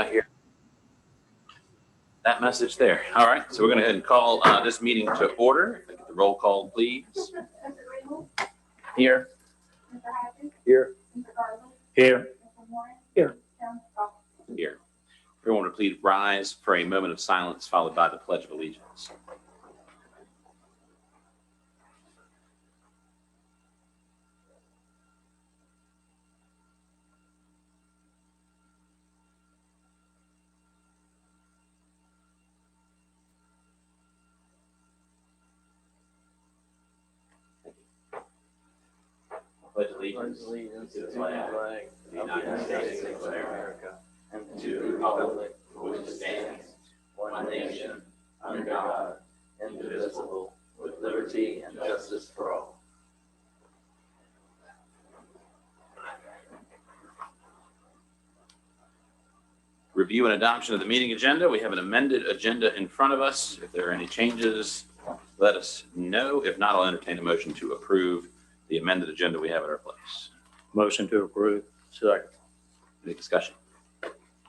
hear that message there. All right, so we're going to go ahead and call this meeting to order. The roll call, please. Here. Here. Here. Here. Here. Everyone would please rise for a moment of silence, followed by the Pledge of Allegiance. Pledge allegiance to the flag of the United States of America and to the republic for which it stands, one nation, under God, indivisible, with liberty and justice for all. Review and adoption of the meeting agenda. We have an amended agenda in front of us. If there are any changes, let us know. If not, I'll entertain a motion to approve the amended agenda we have at our place. Motion to approve. Second. Any discussion?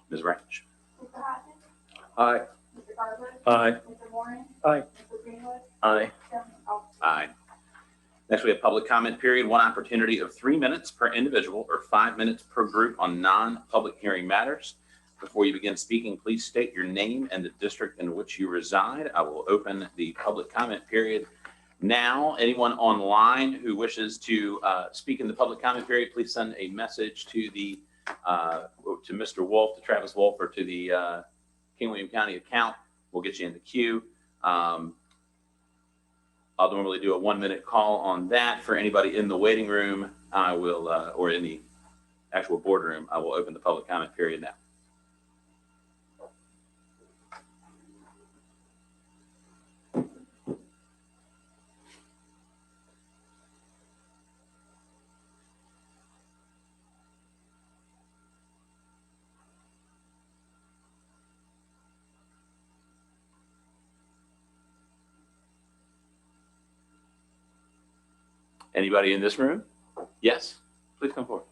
Ms. Branch. Mr. Hodges? Aye. Mr. Garland? Aye. Mr. Warren? Aye. Mr. Greenwood? Aye. Chairman Alston? Aye. Next, we have public comment period, one opportunity of 3 minutes per individual or 5 minutes per group on non-public hearing matters. Before you begin speaking, please state your name and the district in which you reside. I will open the public comment period now. Anyone online who wishes to speak in the public comment period, please send a message to the to Mr. Wolf, to Travis Wolf, or to the King William County account. We'll get you in the queue. I'll normally do a 1-minute call on that. For anybody in the waiting room, I will, or in the actual boardroom, I will open the public comment period now. Anybody in this room? Yes, please come forward.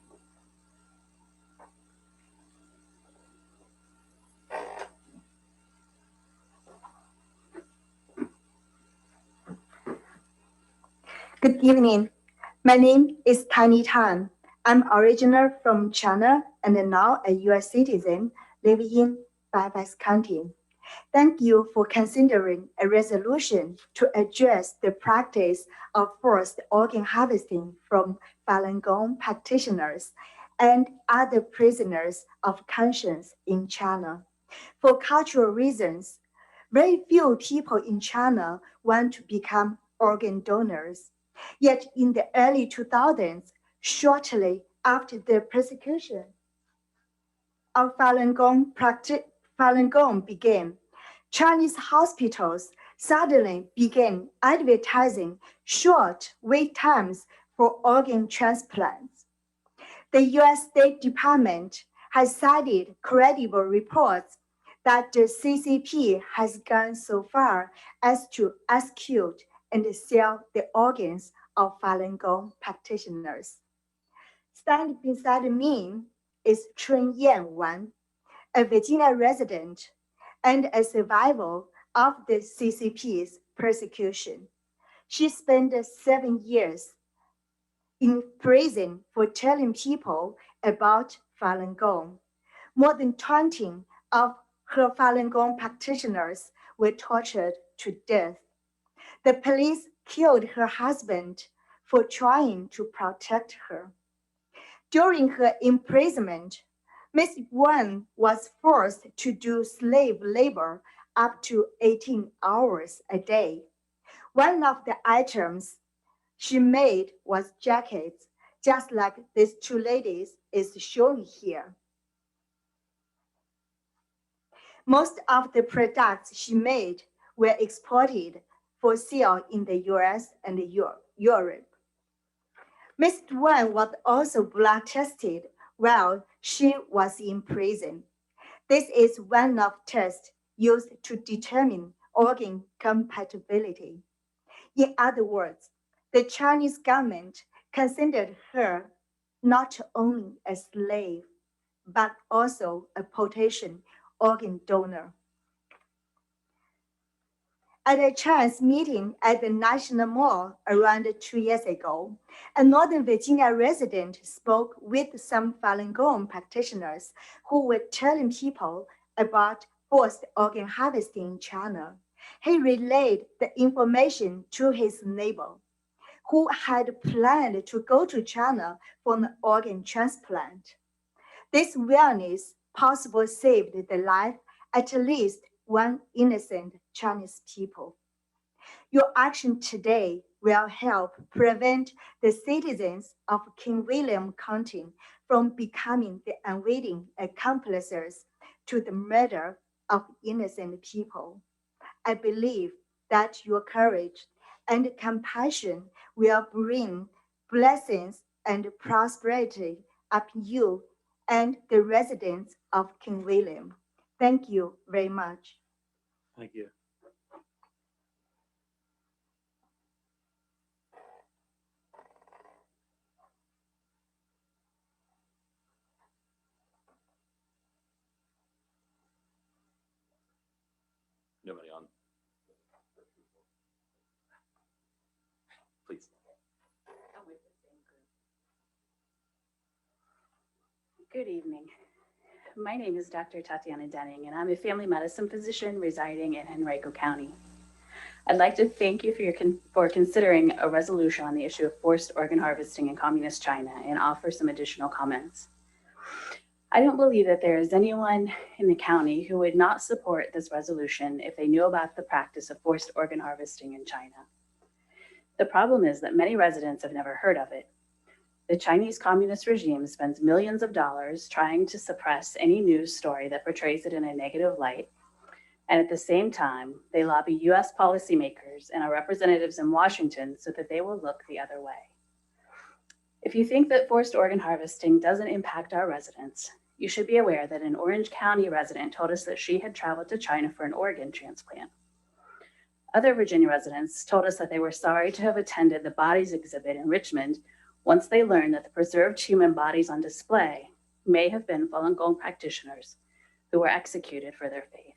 Good evening. My name is Tiny Tan. I'm original from China and now a U.S. citizen living in Fairfax County. Thank you for considering a resolution to address the practice of forced organ harvesting from Falun Gong practitioners and other prisoners of conscience in China. For cultural reasons, very few people in China want to become organ donors. Yet in the early 2000s, shortly after the persecution of Falun Gong began, Chinese hospitals suddenly began advertising short wait times for organ transplants. The US State Department has cited credible reports that the CCP has gone so far as to execute and sell the organs of Falun Gong practitioners. Standing beside me is Chun Yan Wan, a Virginia resident and a survivor of the CCP's persecution. She spent 7 years in prison for telling people about Falun Gong. More than 20 of her Falun Gong practitioners were tortured to death. The police killed her husband for trying to protect her. During her imprisonment, Ms. Wan was forced to do slave labor up to 18 hours a day. One of the items she made was jackets, just like these two ladies is shown here. Most of the products she made were exported for sale in the US and Europe. Ms. Wan was also blood tested while she was in prison. This is one of tests used to determine organ compatibility. In other words, the Chinese government considered her not only a slave, but also a potential organ donor. At a chance meeting at the National Mall around 2 years ago, a Northern Virginia resident spoke with some Falun Gong practitioners who were telling people about forced organ harvesting in China. He relayed the information to his neighbor, who had planned to go to China for an organ transplant. This awareness possibly saved the life at least one innocent Chinese people. Your action today will help prevent the citizens of King William County from becoming the unwitting accomplices to the murder of innocent people. I believe that your courage and compassion will bring blessings and prosperity upon you and the residents of King William. Thank you very much. Thank you. Nobody on? Please. Good evening. My name is Dr. Tatiana Denning, and I'm a family medicine physician residing in Henrico County. I'd like to thank you for considering a resolution on the issue of forced organ harvesting in communist China and offer some additional comments. I don't believe that there is anyone in the county who would not support this resolution if they knew about the practice of forced organ harvesting in China. The problem is that many residents have never heard of it. The Chinese Communist regime spends millions of dollars trying to suppress any news story that portrays it in a negative light. And at the same time, they lobby US policymakers and our representatives in Washington so that they will look the other way. If you think that forced organ harvesting doesn't impact our residents, you should be aware that an Orange County resident told us that she had traveled to China for an organ transplant. Other Virginia residents told us that they were sorry to have attended the bodies exhibit in Richmond once they learned that the preserved human bodies on display may have been Falun Gong practitioners who were executed for their faith.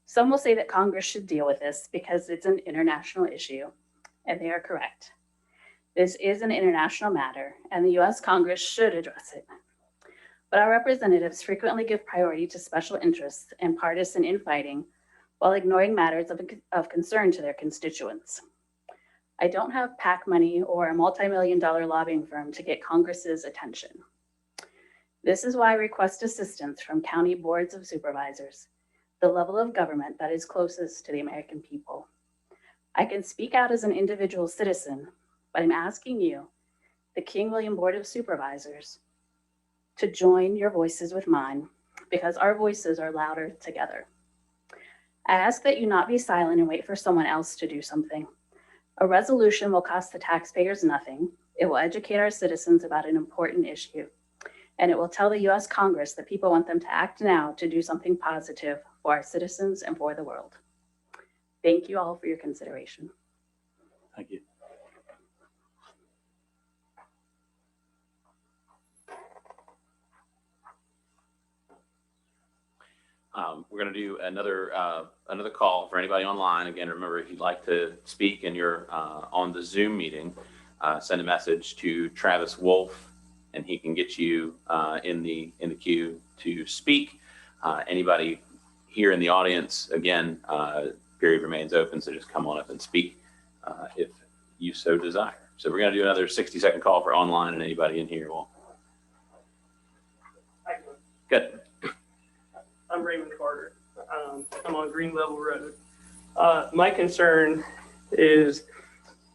Some will say that Congress should deal with this because it's an international issue, and they are correct. This is an international matter, and the US Congress should address it. But our representatives frequently give priority to special interests and partisan infighting while ignoring matters of concern to their constituents. I don't have PAC money or a multi-million-dollar lobbying firm to get Congress's attention. This is why I request assistance from county boards of supervisors, the level of government that is closest to the American people. I can speak out as an individual citizen, but I'm asking you, the King William Board of Supervisors, to join your voices with mine because our voices are louder together. I ask that you not be silent and wait for someone else to do something. A resolution will cost the taxpayers nothing. It will educate our citizens about an important issue. And it will tell the US Congress that people want them to act now to do something positive for our citizens and for the world. Thank you all for your consideration. Thank you. We're going to do another call for anybody online. Again, remember, if you'd like to speak and you're on the Zoom meeting, send a message to Travis Wolf, and he can get you in the queue to speak. Anybody here in the audience, again, period remains open, so just come on up and speak if you so desire. So we're going to do another 60-second call for online, and anybody in here will. Good. I'm Raymond Carter. I'm on Green Level Road. My concern is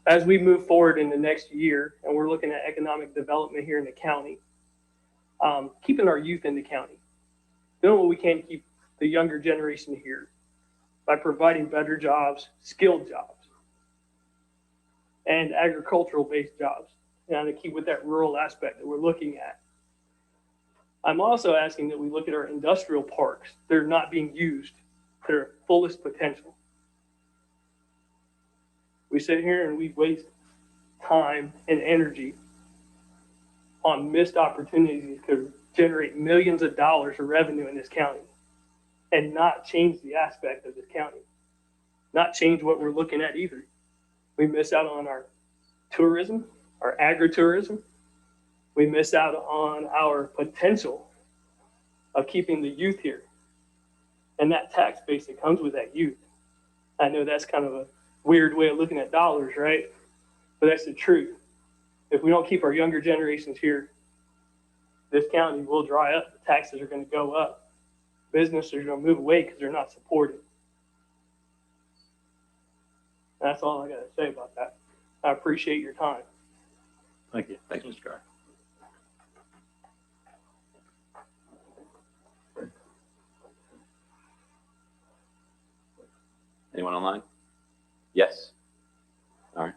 as we move forward in the next year and we're looking at economic development here in the county, keeping our youth in the county, doing what we can to keep the younger generation here by providing better jobs, skilled jobs, and agricultural-based jobs, and to keep with that rural aspect that we're looking at. I'm also asking that we look at our industrial parks that are not being used to their fullest potential. We sit here and we waste time and energy on missed opportunities generate millions of dollars of revenue in this county and not change the aspect of this county, not change what we're looking at either. We miss out on our tourism, our agritourism. We miss out on our potential of keeping the youth here and that tax base that comes with that youth. I know that's kind of a weird way of looking at dollars, right? But that's the truth. If we don't keep our younger generations here, this county will dry up. The taxes are going to go up. Businesses are going to move away because they're not supported. That's all I got to say about that. I appreciate your time. Thank you. Thanks, Mr. Carter. Anyone online? Yes. All right.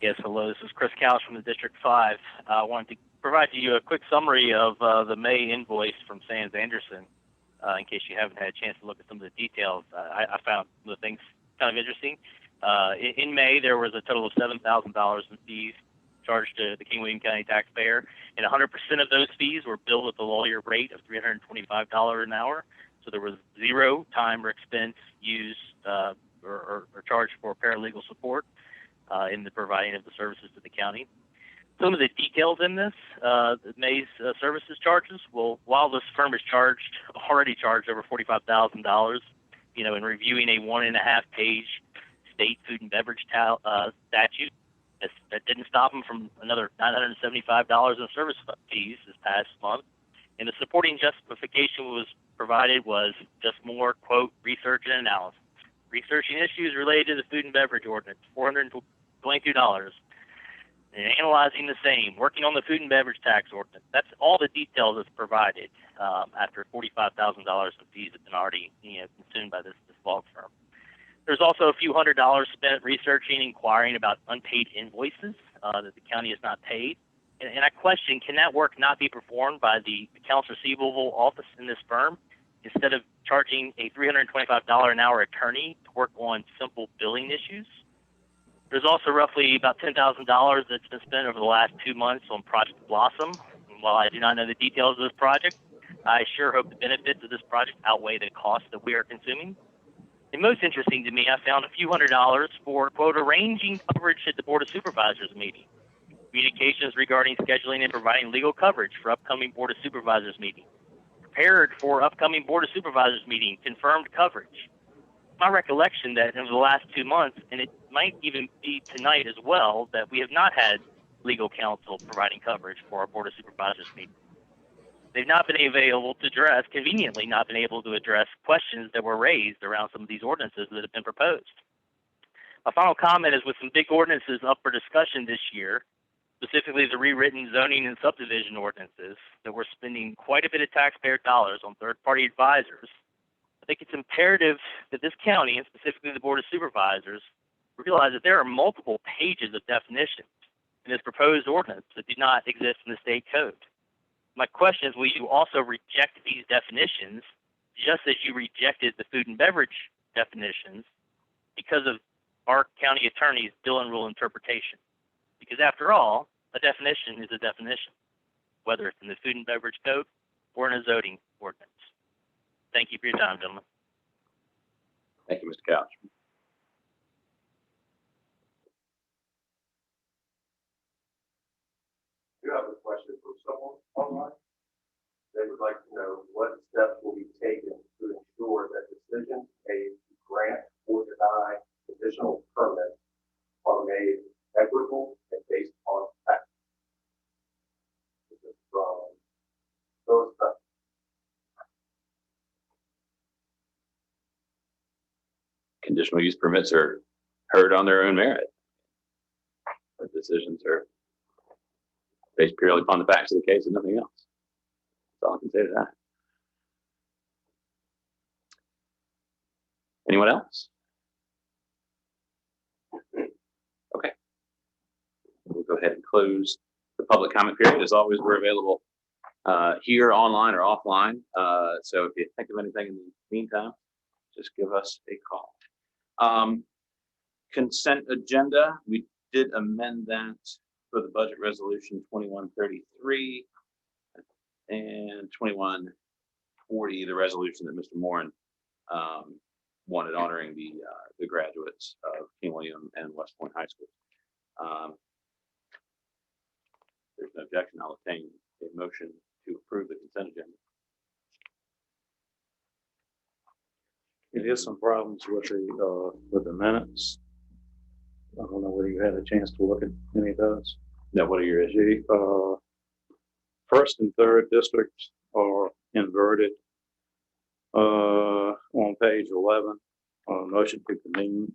Yes, hello. This is Chris Couch from the District 5. I wanted to provide you a quick summary of the May invoice from Sands Anderson, in case you haven't had a chance to look at some of the details. I found the things kind of interesting. In May, there was a total of $7,000 in fees charged to the King William County taxpayer, and 100% of those fees were billed at the lawyer rate of $325 an hour. So there was zero time or expense used or charged for paralegal support in the providing of the services to the county. Some of the details in this, May's services charges, well, while this firm is already charged over $45,000, in reviewing a 1.5-page state food and beverage statute, that didn't stop them from another $975 in service fees this past month. And the supporting justification was provided was just more, quote, research and analysis. Researching issues related to the food and beverage ordinance, $422. And analyzing the same, working on the food and beverage tax ordinance. That's all the details that's provided after $45,000 in fees have been already consumed by this law firm. There's also a few $100s spent researching, inquiring about unpaid invoices that the county has not paid. And I question, can that work not be performed by the accounts receivable office in this firm instead of charging a $325 an hour attorney to work on simple billing issues? There's also roughly about $10,000 that's been spent over the last 2 months on Project Blossom. And while I do not know the details of this project, I sure hope the benefits of this project outweigh the costs that we are consuming. And most interesting to me, I found a few $100s for, quote, arranging coverage at the Board of Supervisors meeting, communications regarding scheduling and providing legal coverage for upcoming Board of Supervisors meeting, prepared for upcoming Board of Supervisors meeting, confirmed coverage. My recollection that over the last 2 months, and it might even be tonight as well, that we have not had legal counsel providing coverage for our Board of Supervisors meeting. They've not been conveniently not been able to address questions that were raised around some of these ordinances that have been proposed. My final comment is with some big ordinances up for discussion this year, specifically the rewritten zoning and subdivision ordinances, that we're spending quite a bit of taxpayer dollars on third-party advisors. I think it's imperative that this county, and specifically the Board of Supervisors, realize that there are multiple pages of definitions in this proposed ordinance that do not exist in the state code. My question is, will you also reject these definitions just as you rejected the food and beverage definitions because of our county attorney's bill and rule interpretation? Because after all, a definition is a definition, whether it's in the food and beverage code or in a zoning ordinance. Thank you for your time, gentlemen. Thank you, Mr. Couch. Do you have a question from someone online? They would like to know what steps will be taken to ensure that decisions made to grant or deny additional permits are made equitable and based on facts. This is from those steps. Conditional use permits are heard on their own merit. The decisions are based purely upon the facts of the case and nothing else. That's all I can say to that. Anyone else? Okay. We'll go ahead and close the public comment period. As always, we're available here, online, or offline. So if you think of anything in the meantime, just give us a call. Consent agenda, we did amend that for the budget resolution 2133 and 2140, the resolution that Mr. Moran wanted honoring the graduates of King William and West Point High School. There's no objection. I'll obtain a motion to approve the consent agenda. It is some problems with the minutes. I don't know whether you had a chance to look at any of those. Now, what are your issues? The first and third districts are inverted. On page 11, motion to convene.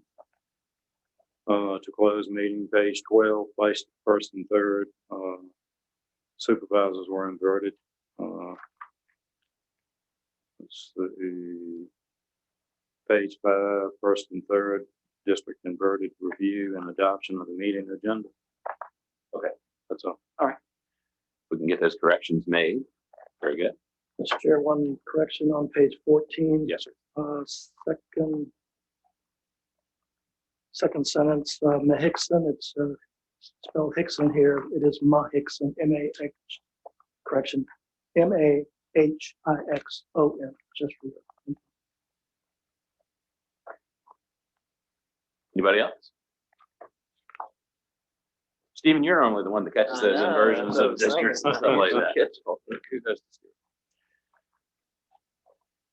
To close meeting, page 12, placed first and third. Supervisors were inverted. Let's see. Page 5, first and third district inverted, review and adoption of the meeting agenda. Okay. That's all. We can get those corrections made. Very good. Mr. Chair, one correction on page 14. Yes, sir. Second sentence, Mahixon, it's spelled Hickson here. It is Mahixon, M-A-H, correction, M-A-H-I-X-O-N, just for you. Anybody else? Stephen, you're normally the one that catches those inversions of districts and stuff like that. Kudos to Stephen.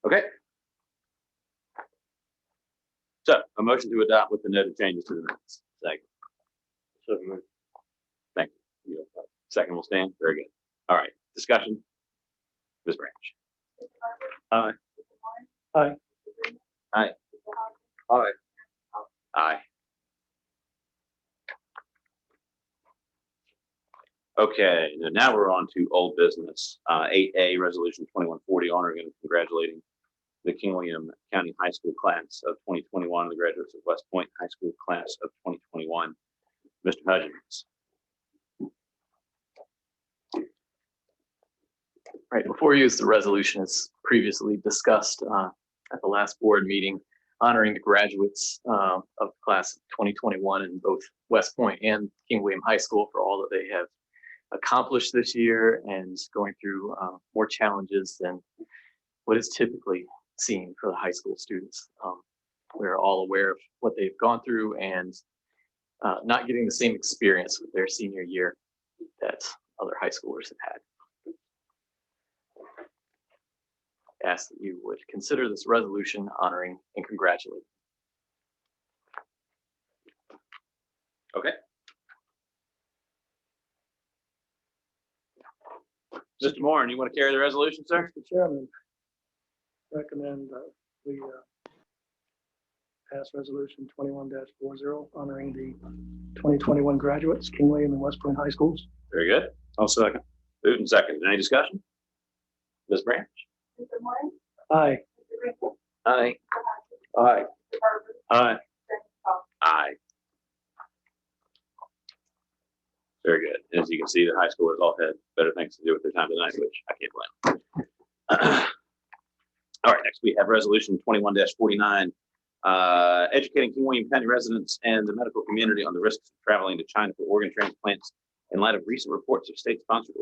Okay. So a motion to adopt with the noted changes to the minutes. Second. So moved. Thank you. Second will stand. Very good. All right. Discussion. Ms. Branch. Aye. Aye. Aye. Aye. Aye. Okay, now we're on to old business. 8A, Resolution 2140, honoring and congratulating the King William County High School class of 2021, the graduates of West Point High School class of 2021. Mr. Hudgens. Right, before you is the resolution as previously discussed at the last board meeting, honoring the graduates of the class of 2021 in both West Point and King William High School for all that they have accomplished this year and going through more challenges than what is typically seen for the high school students. We're all aware of what they've gone through and not getting the same experience with their senior year that other high schoolers have had. I ask that you would consider this resolution honoring and congratulating. Okay. Mr. Moran, you want to carry the resolution, sir? Mr. Chairman, recommend we pass resolution 21-40 honoring the 2021 graduates, King William and West Point High Schools. Very good. I'll second. Moved and seconded. Any discussion? Ms. Branch? Mr. Moore? Aye. Mr. Greenwood? Aye. Aye. Mr. Garber? Aye. Aye. Very good. As you can see, the high schoolers all had better things to do with their time tonight, which I can't blame. All right, next we have resolution 21-49, educating King William County residents and the medical community on the risks of traveling to China for organ transplants in light of recent reports of state-sponsored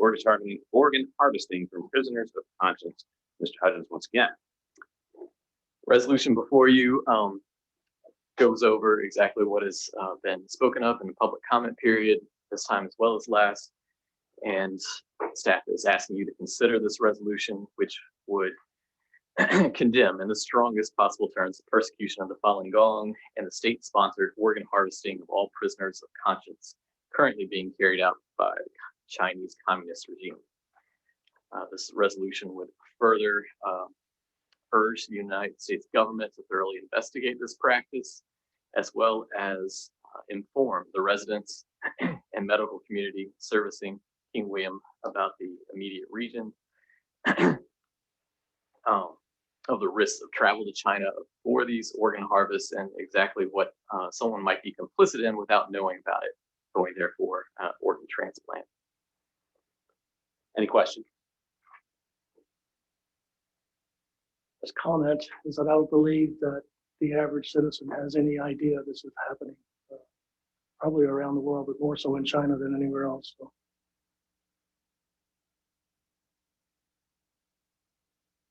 organ harvesting from prisoners of conscience. Mr. Hudgens, once again. Resolution before you goes over exactly what has been spoken of in the public comment period this time as well as last. And staff is asking you to consider this resolution, which would condemn in the strongest possible terms the persecution of the Falun Gong and the state-sponsored organ harvesting of all prisoners of conscience currently being carried out by the Chinese Communist regime. This resolution would further urge the United States government to thoroughly investigate this practice, as well as inform the residents and medical community servicing King William about the immediate region of the risks of travel to China for these organ harvests and exactly what someone might be complicit in without knowing about it, going there for organ transplant. Any questions? This comment is that I don't believe that the average citizen has any idea this is happening. probably around the world, but more so in China than anywhere else. So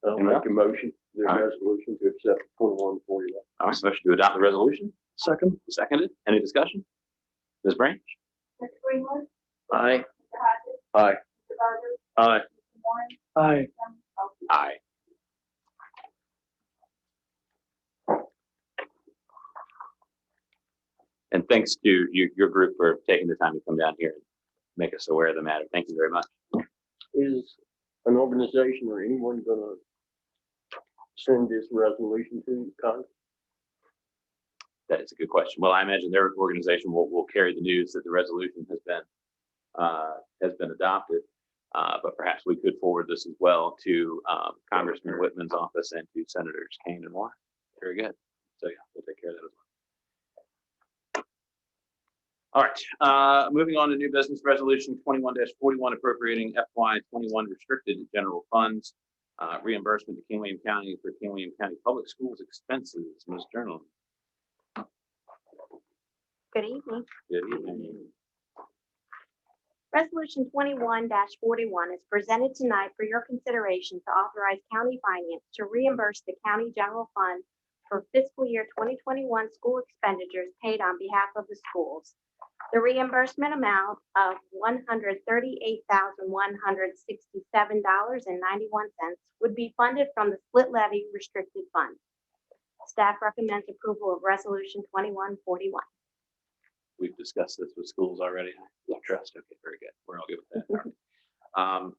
I'll make a motion, the All right. resolution to accept 2141. All right, motion to adopt the resolution, second, seconded. Any discussion? Ms. Branch? Mr. Greenwood, Aye. Mr. Hodges, Aye. Mr. Garber, Aye. Mr. Warren, aye. Chairman Kelsey. Aye. And thanks to your group for taking the time to come down here and make us aware of the matter. Thank you very much. Is an organization or anyone gonna send this resolution to Congress? That is a good question. Well, I imagine their organization will carry the news that the resolution has been adopted. But perhaps we could forward this as well to Congressman Whitman's office and to Senators Kane and Warren. Very good. So yeah, we'll take care of that as well. All right, moving on to new business resolution 21-41 appropriating FY21 restricted general funds reimbursement to King William County for King William County Public Schools expenses. Ms. Journal. Good evening. Good evening. Resolution 21-41 is presented tonight for your consideration to authorize county finance to reimburse the county general fund for fiscal year 2021 school expenditures paid on behalf of the schools. The reimbursement amount of $138,167.91 would be funded from the split levy restricted fund. Staff recommends approval of Resolution 2141. We've discussed this with schools already. Yes. Trust. Okay, very good. We're all good with that.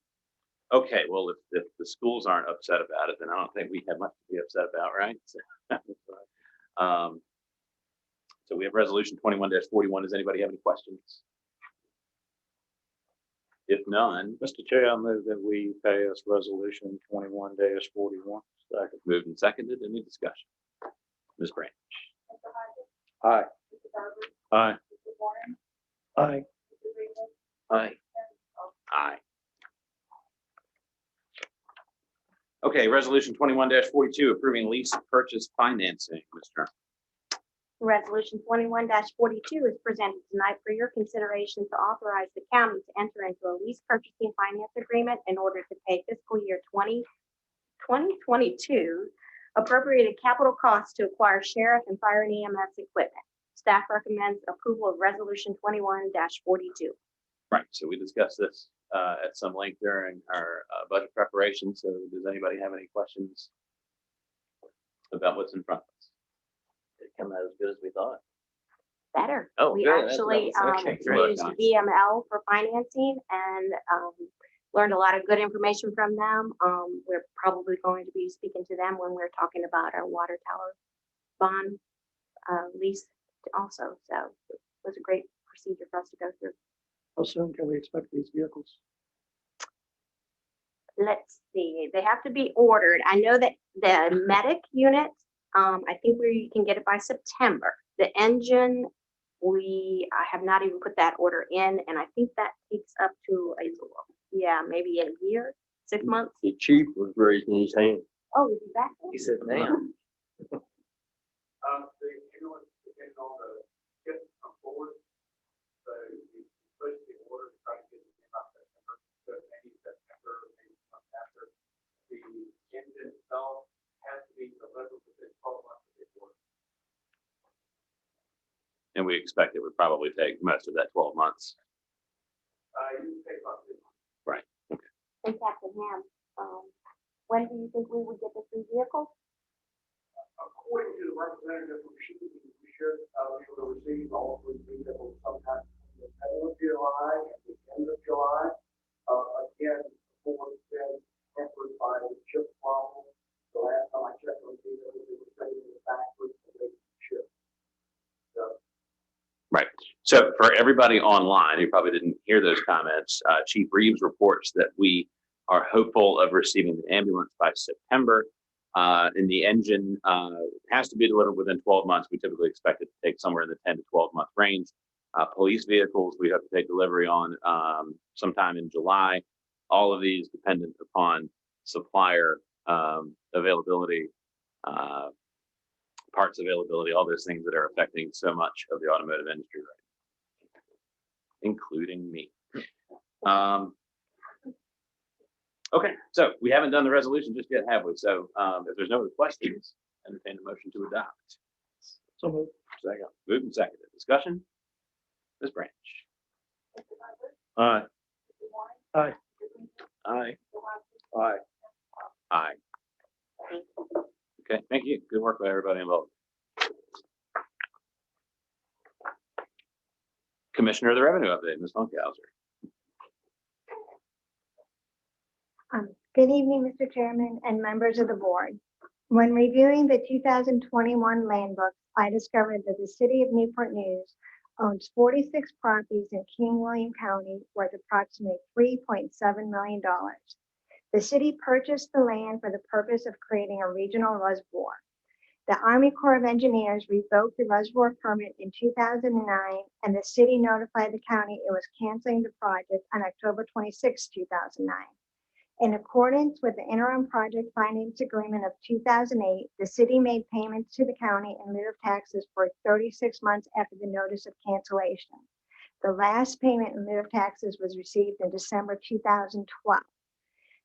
Okay, well, if the schools aren't upset about it, then I don't think we have much to be upset about, right? So we have resolution 21-41. Does anybody have any questions? If none, Mr. Chair, I move that we pass resolution 21-41. second, moved and seconded. Any discussion? Ms. Branch. Mr. Hodges, Aye. Mr. Garber, Aye. Mr. Warren, Aye. Mr. Greenwood, Aye. Chairman Kelsey. Aye. Okay, resolution 21-42 approving lease purchase financing. Mr. Resolution 21-42 is presented tonight for your consideration to authorize the county to enter into a lease purchasing finance agreement in order to pay fiscal year 2022 appropriated capital costs to acquire sheriff and fire and EMS equipment. Staff recommends approval of resolution 21-42. Right, so we discussed this at some length during our budget preparation. So does anybody have any questions about what's in front of us? Did it come out as good as we thought? Better. Oh, We good. actually Okay, great. used VML for financing and learned a lot of good information from them. We're probably going to be speaking to them when we're talking about our water tower bond lease also. So it was a great procedure for us to go through. How soon can we expect these vehicles? Let's see, they have to be ordered. I know that the medic unit, I think we can get it by September. The engine, I have not even put that order in, and I think that takes up to maybe a year, 6 months. The chief was raising his hand. Oh, is he back there? He said, ma'am. The ambulance, depending on the ship come forward, so we push the order to try to get it in by September, so maybe September, maybe month after. The engine itself has to be delivered within 12 months of the order. And we expect it would probably take most of that 12 months. You can take about 2 months. Right. Okay. And Captain Ham, when do you think we would get the 3 vehicles? According to the representative from Sheen, we should be able to receive all 3 vehicles sometime in the middle of July and the end of July. Again, before it's been hampered by the chip problem. The last time I checked on vehicles, it was saying in the factory for the chip. So, Right. So for everybody online who probably didn't hear those comments, Chief Reeves reports that we are hopeful of receiving the ambulance by September. And the engine has to be delivered within 12 months. We typically expect it to take somewhere in the 10 to 12 month range. Police vehicles, we have to take delivery on sometime in July. All of these dependent upon supplier availability, parts availability, all those things that are affecting so much of the automotive industry right including me. Okay, so we haven't done the resolution just yet, have we? So if there's no other questions, entertain a motion to adopt. So moved. Second. Moved and seconded. Discussion? Ms. Branch. Mr. Butler, Aye. Mr. Warren. Aye. Mr. Aye. Mr. Hodges. Aye. Aye. Okay, thank you. Good work by everybody involved. Commissioner of the Revenue Update, Ms. Funkhauser. Good evening, Mr. Chairman and members of the board. When reviewing the 2021 land books, I discovered that the city of Newport News owns 46 properties in King William County worth approximately $3.7 million. The city purchased the land for the purpose of creating a regional reservoir. The Army Corps of Engineers revoked the reservoir permit in 2009, and the city notified the county it was canceling the project on October 26, 2009. In accordance with the interim project finance agreement of 2008, the city made payments to the county in lieu of taxes for 36 months after the notice of cancellation. The last payment in lieu of taxes was received in December 2012.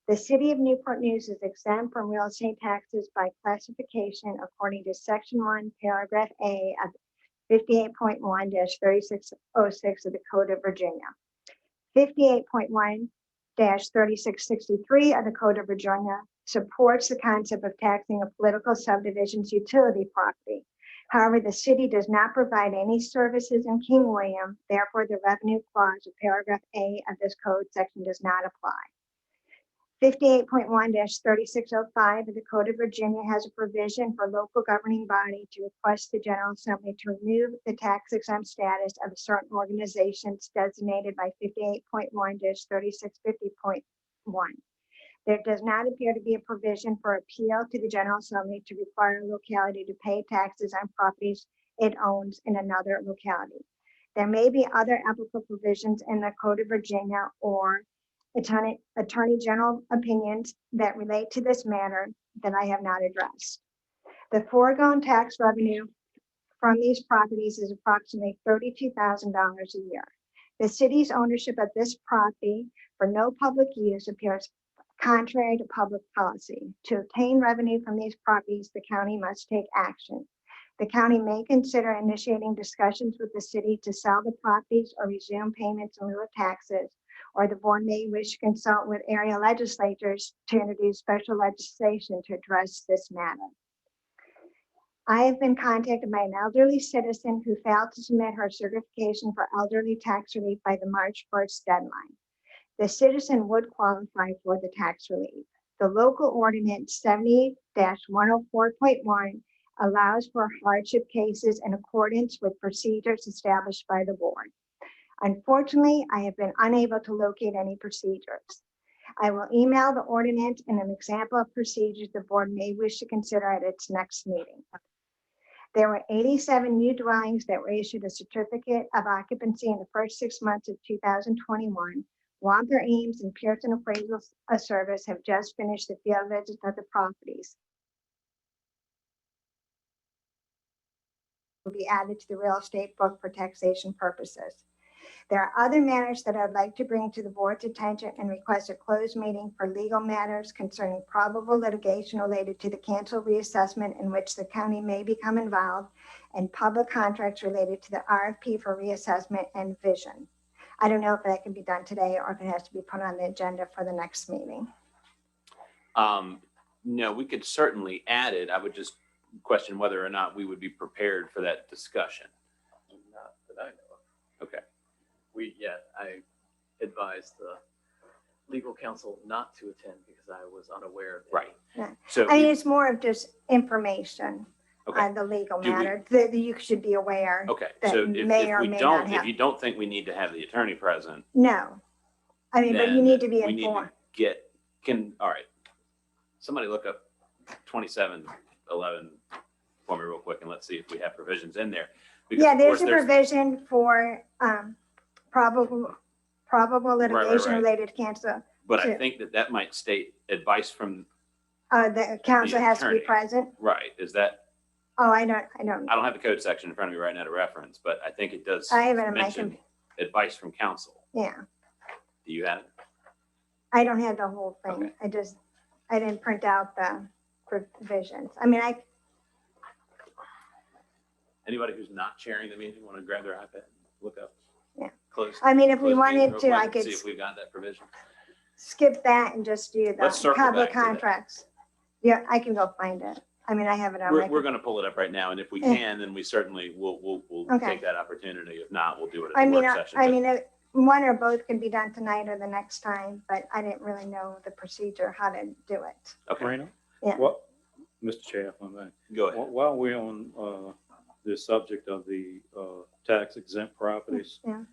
The city of Newport News is exempt from real estate taxes by classification according to Section 1, Paragraph A of 58.1-3606 of the Code of Virginia. 58.1-3663 of the Code of Virginia supports the concept of taxing a political subdivision's utility property. However, the city does not provide any services in King William, therefore the revenue clause of paragraph A of this code section does not apply. 58.1-3605 of the Code of Virginia has a provision for local governing body to request the General Assembly to remove the tax exempt status of certain organizations designated by 58.1-3650.1. There does not appear to be a provision for appeal to the General Assembly to require a locality to pay taxes on properties it owns in another locality. There may be other applicable provisions in the Code of Virginia or Attorney General opinions that relate to this matter that I have not addressed. The foregone tax revenue from these properties is approximately $32,000 a year. The city's ownership of this property for no public use appears contrary to public policy. To obtain revenue from these properties, the county must take action. The county may consider initiating discussions with the city to sell the properties or resume payments in lieu of taxes, or the board may wish to consult with area legislators to introduce special legislation to address this matter. I have been contacted by an elderly citizen who failed to submit her certification for elderly tax relief by the March 1st deadline. The citizen would qualify for the tax relief. The local ordinance 70-104.1 allows for hardship cases in accordance with procedures established by the board. Unfortunately, I have been unable to locate any procedures. I will email the ordinance and an example of procedures the board may wish to consider at its next meeting. There were 87 new dwellings that were issued a certificate of occupancy in the first 6 months of 2021. Wampler Ames and Pearson Appraisal Service have just finished the field visit of the properties. Will be added to the real estate book for taxation purposes. There are other matters that I'd like to bring to the board's attention and request a closed meeting for legal matters concerning probable litigation related to the cancel reassessment in which the county may become involved, and public contracts related to the RFP for reassessment and vision. I don't know if that can be done today or if it has to be put on the agenda for the next meeting. No, we could certainly add it. I would just question whether or not we would be prepared for that discussion. Not that I know of. Okay. I advised the legal counsel not to attend because I was unaware of any. Right. Yeah. So I mean, it's more of just information okay. on the legal Do we- matter that you should be aware. Okay. That So may or may not if have. you don't think we need to have the attorney present, No. I mean, but you then need to be we need to informed. all right. Somebody look up 2711 for me real quick and let's see if we have provisions in there. Because Yeah, of there's course a provision for probable litigation right. related to cancel. But I Sure. think that might state advice from, The council has to be attorney. present. right, is that, Oh, I don't. I don't have the code section in front of me right now to reference, but I think it does I have it in my mention. advice from council. Yeah, Do you have it? I don't have the whole thing. Okay. I didn't print out the provisions. I mean, Anybody who's not sharing the meeting want to grab their iPad and look up? Yeah. Close. I mean, if we close the meeting wanted real to, quick I and could see if we've got that provision. skip that and just do Let's the circle public back to that. contracts. Yeah, I can go find it. I mean, I have it on We're my. going to pull it up right now, and if we Yeah. can, then we certainly will Okay. take that opportunity. If not, we'll do it I at the mean, work session. I But mean, one or both can be done tonight or the next time, but I didn't really know the procedure, how to do it. okay, Marina? Yeah. What, Mr. Chair, if I may. go ahead. While we're on the subject of the tax exempt properties, Yeah.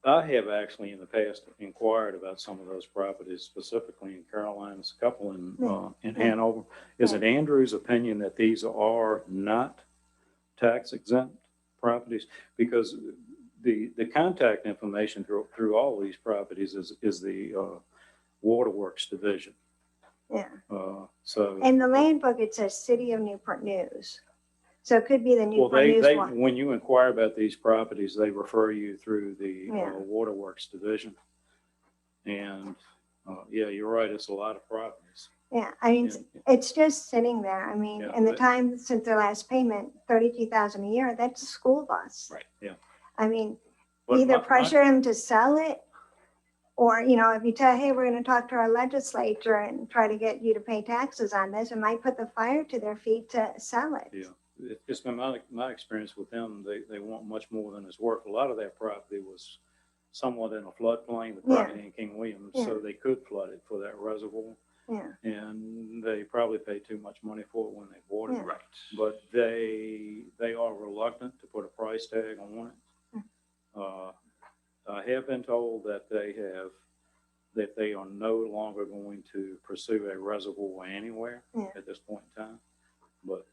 I have actually in the past inquired about some of those properties, specifically in Carolinas, a couple in Yeah. Hanover. Is it Andrew's opinion that these are not tax exempt properties? Because the contact information through all these properties is the Waterworks Division. Yeah. So. In the land book, it says City of Newport News. So it could be the Well, Newport News they one. when you inquire about these properties, they refer you through the Yeah. Waterworks Division. And yeah, you're right. It's a lot of properties. Yeah, I mean, And- it's just sitting there. I mean, Yeah, in the but- time since their last payment, 32,000 a year, that's a school bus. Right. Yeah. I mean, But either my- pressure them to sell it, or, you know, if you tell, hey, we're gonna talk to our legislature and try to get you to pay taxes on this, it might put the fire to their feet to sell it. Yeah, it's been my experience with them. They want much more than it's worth. A lot of that property was somewhat in a floodplain, the Yeah. property in King William, Yeah. so they could flood it for that reservoir. Yeah, And they probably paid too much money for it when they bought it. Yeah. Right. But they are reluctant to put a price tag on it. I have been told that they are no longer going to pursue a reservoir anywhere Yeah. at this point in time. But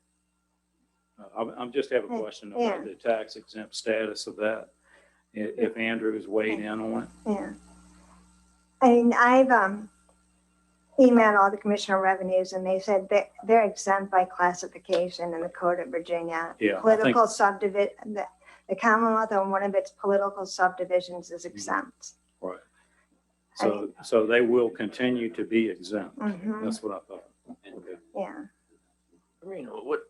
I'm just have a Yeah. question Yeah. about the tax exempt status of that. If Andrew's weighed in on it. yeah. I mean, I've emailed all the commissioner revenues and they said that they're exempt by classification in the Code of Virginia. Yeah, I think- Political subdivision, the Commonwealth on one of its political subdivisions is exempt. Right. I So they will continue to be exempt. Mhm. That's what I thought. Okay. Yeah,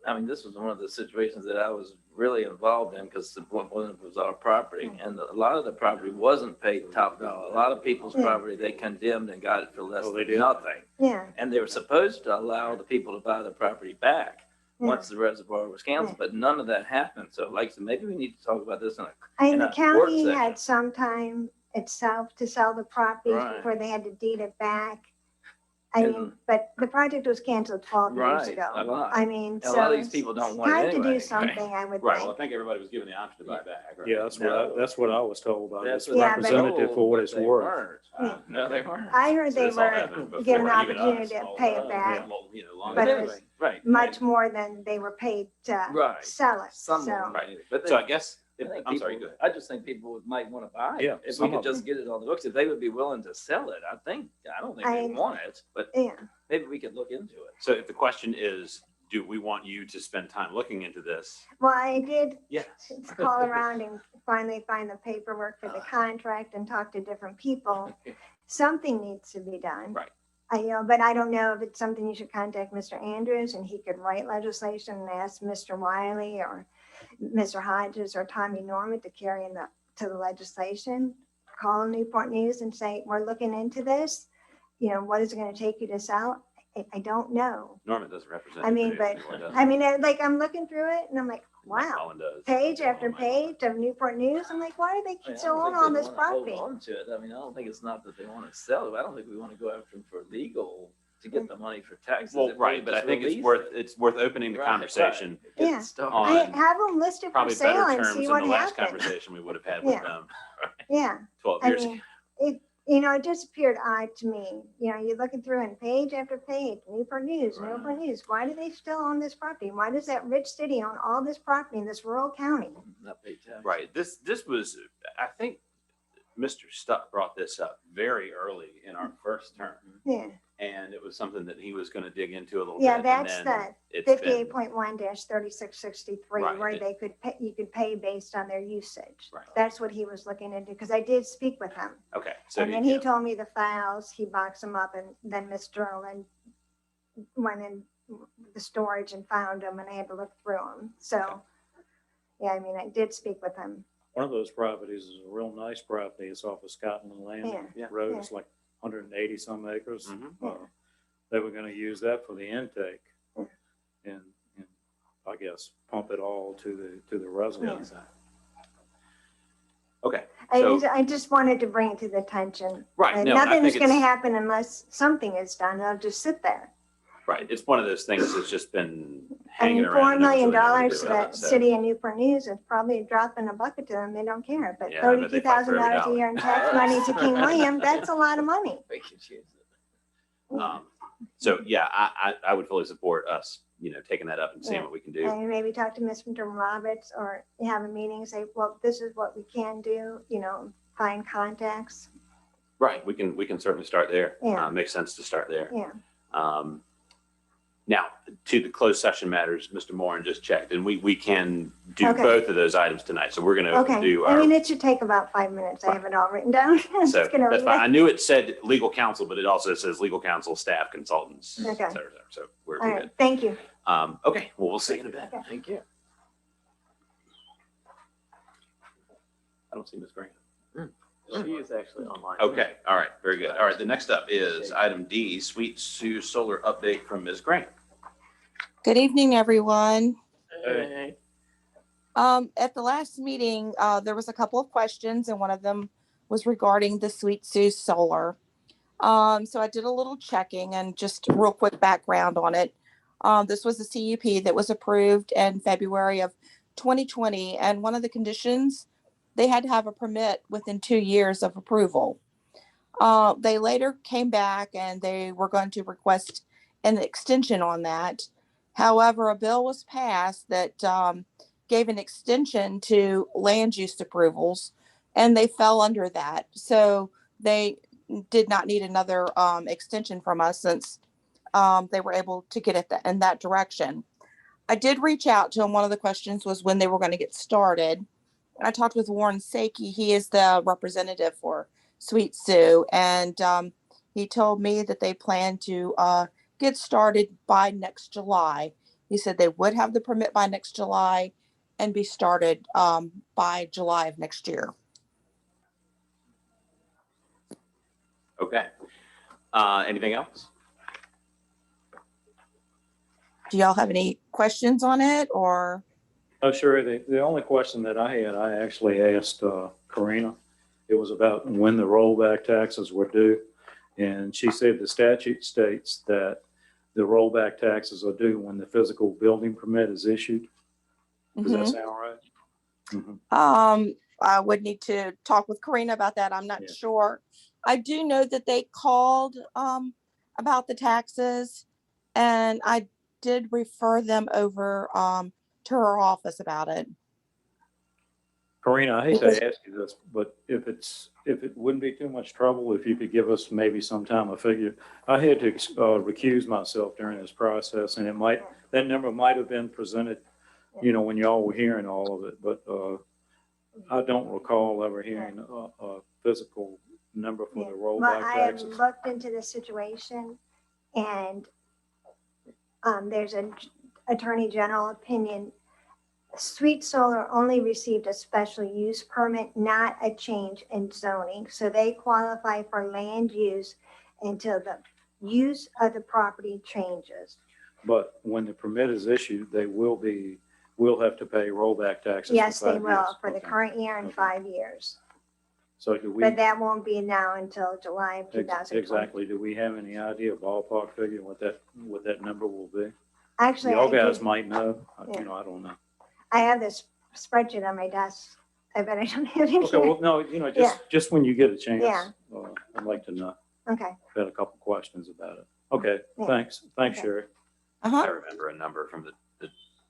I mean, this was one of the situations that I was really involved in because it was our property. And a lot of the property wasn't paid top dollar. A lot of people's Yeah. property, they condemned and got it for less Oh, they than did? nothing. yeah, And they were supposed to allow the people to buy the property back yeah. once the reservoir was canceled, but none of that happened. So like I said, maybe we need to talk about this in a, I mean, in the a work county session. had some time itself to sell the properties Right. before they had to deed it back. I mean, And- but the project was canceled 12 years Right, ago. a lot. I mean, And so a lot of these people don't it's want it time to anyway. do something, I would Right. Well, I think. think everybody was given the option to buy back. Right? Yeah, that's what I was told by That's this what Yeah, they but- representative for what but it's they worth. weren't. Yeah. No, they weren't. I heard So they this all were happened before given an even opportunity us, to all, pay it back, long But it ago. was- Right. much more than they were paid to Right. sell it. Some So, of them, right. But So they- I guess, I think I'm sorry, people- go ahead. I just think people might want to buy it. Yeah, If we some could of just get it on the books, if they would be willing to sell it, I don't think they I- want it, but yeah, maybe we could look into it. So if the question is, do we want you to spend time looking into this? well, I did Yes. call around and finally find the paperwork for the contract and talk to different people. Something needs to be done. Right. But I don't know if it's something you should contact Mr. Andrews and he could write legislation and ask Mr. Wiley or Mr. Hodges or Tommy Norman to carry to the legislation. Call Newport News and say, we're looking into this. You know, what is it going to take you to sell? I don't know. Norman doesn't represent. I mean, you but anymore, does he? I mean, like I'm looking through it and I'm like, wow, Colin does. page after Colin might. page of Newport News. I'm like, why do they I mean, I still don't own think all they this wanna hold property? on to it. I mean, I don't think it's not that they want to sell it. I don't think we want to go after them for legal to get the money for taxes. Well, If we right, but I just think release it's worth opening the Right, conversation. right. Get Yeah. started. on I have them listed for probably sale better and terms see than what the last happens. conversation we would have had with Yeah. them Yeah, 12 I years ago. mean, it just appeared odd to me. You know, you're looking through and page after page, Newport News, Right. Newport News. Why do they still own this property? Why does that rich city own all this property in this rural county? Not pay taxes. Right. This was, I think, Mr. Stuck brought this up very early in our first term. Yeah, And it was something that he was going to dig into a little Yeah, bit. and that's then the it's been- 58.1-3663, Right. where they could pay, you could pay based on their usage. Right. That's what he was looking into, because I did speak with him. Okay. So And then he yeah. told me the files, he boxed them up, and then Miss Sterling went in the storage and found them, and I had to look through them. So, yeah, I mean, I did speak with him. One of those properties is a real nice property. It's off of Scotland Landing Yeah. Road. Yeah. It's like 180 some acres. Mhm. They were gonna use that for the intake Yeah. and I guess pump it all to the reservoir. Okay. So, I just wanted to bring it to the attention. right. No, and I Nothing's think gonna it's, happen unless something is done. It'll just sit there. right. It's one of those things that's just been I hanging mean, around. $4 and nobody's million really known what to to do the about it, so- city of Newport News is probably a drop in a bucket to them. They don't care. But Yeah, I bet they fight for every $32,000 a dollar. year in tax money to King William, that's a lot of money. We could use it. So yeah, I would fully support us, taking that up and seeing Yeah. what we can do. And maybe talk to Mr. Roberts or have a meeting and say, well, this is what we can do, find contacts. Right. We can certainly start there. Yeah. Makes sense to start there. Yeah. Now, to the closed session matters, Mr. Moran just checked, and we can do Okay. both of those items tonight. So we're going to Okay. do I our. mean, it should take about 5 minutes. I Right. have it all written down. I'm So just gonna that's read fine. it. I knew it said legal counsel, but it also says legal counsel, staff, consultants, et Okay. cetera, et cetera. So we're All good. right. Thank you. Okay. Well, we'll see you in a bit. Okay. Thank you. I don't see Ms. Grant. She is actually online. Okay. All right. Very good. All right. The next up is item D, Sweet Sioux Solar update from Ms. Grant. Good evening, everyone. Hey. At the last meeting, there was a couple of questions, and one of them was regarding the Sweet Sioux Solar. So I did a little checking and just real quick background on it. This was a CUP that was approved in February of 2020, and one of the conditions, they had to have a permit within 2 years of approval. They later came back and they were going to request an extension on that. However, a bill was passed that gave an extension to land use approvals, and they fell under that. So they did not need another extension from us since they were able to get it in that direction. I did reach out to them. One of the questions was when they were going to get started. I talked with Warren Sakey. He is the representative for Sweet Sioux, and he told me that they plan to get started by next July. He said they would have the permit by next July and be started by July of next year. Okay. Anything else? Do y'all have any questions on it, or? Oh, sure. The only question that I had, I actually asked Karina. It was about when the rollback taxes were due. And she said the statute states that the rollback taxes are due when the physical building permit is issued. Does that sound right? Mm-hmm. I would need to talk with Karina about that. I'm not sure. I do know that they called about the taxes, and I did refer them over to her office about it. Karina, I hate to ask you this, but if it wouldn't be too much trouble if you could give us maybe sometime a figure. I had to recuse myself during this process, and that number might have been presented, when y'all were hearing all of it, but I don't recall ever hearing a physical number for the Well, rollback I have taxes. looked into the situation, and there's an attorney general opinion. Sweet Solar only received a special use permit, not a change in zoning. So they qualify for land use until the use of the property changes. But when the permit is issued, we'll have to pay rollback taxes. Yes, for they 5 will years. for the Okay. current year and 5 years. So do we? But that won't be now until July of 2020. Exactly. Do we have any idea, ballpark figure, what that number will be? Actually, Y'all I guys do. might know. Yeah. I don't know. I have this spreadsheet on my desk. I bet I don't have it Okay, here. well, no, just when you get a chance, Yeah. I'd like to know. Okay. I've had a couple questions about it. Okay, Yeah. thanks, Okay. Sherry. I remember a number from the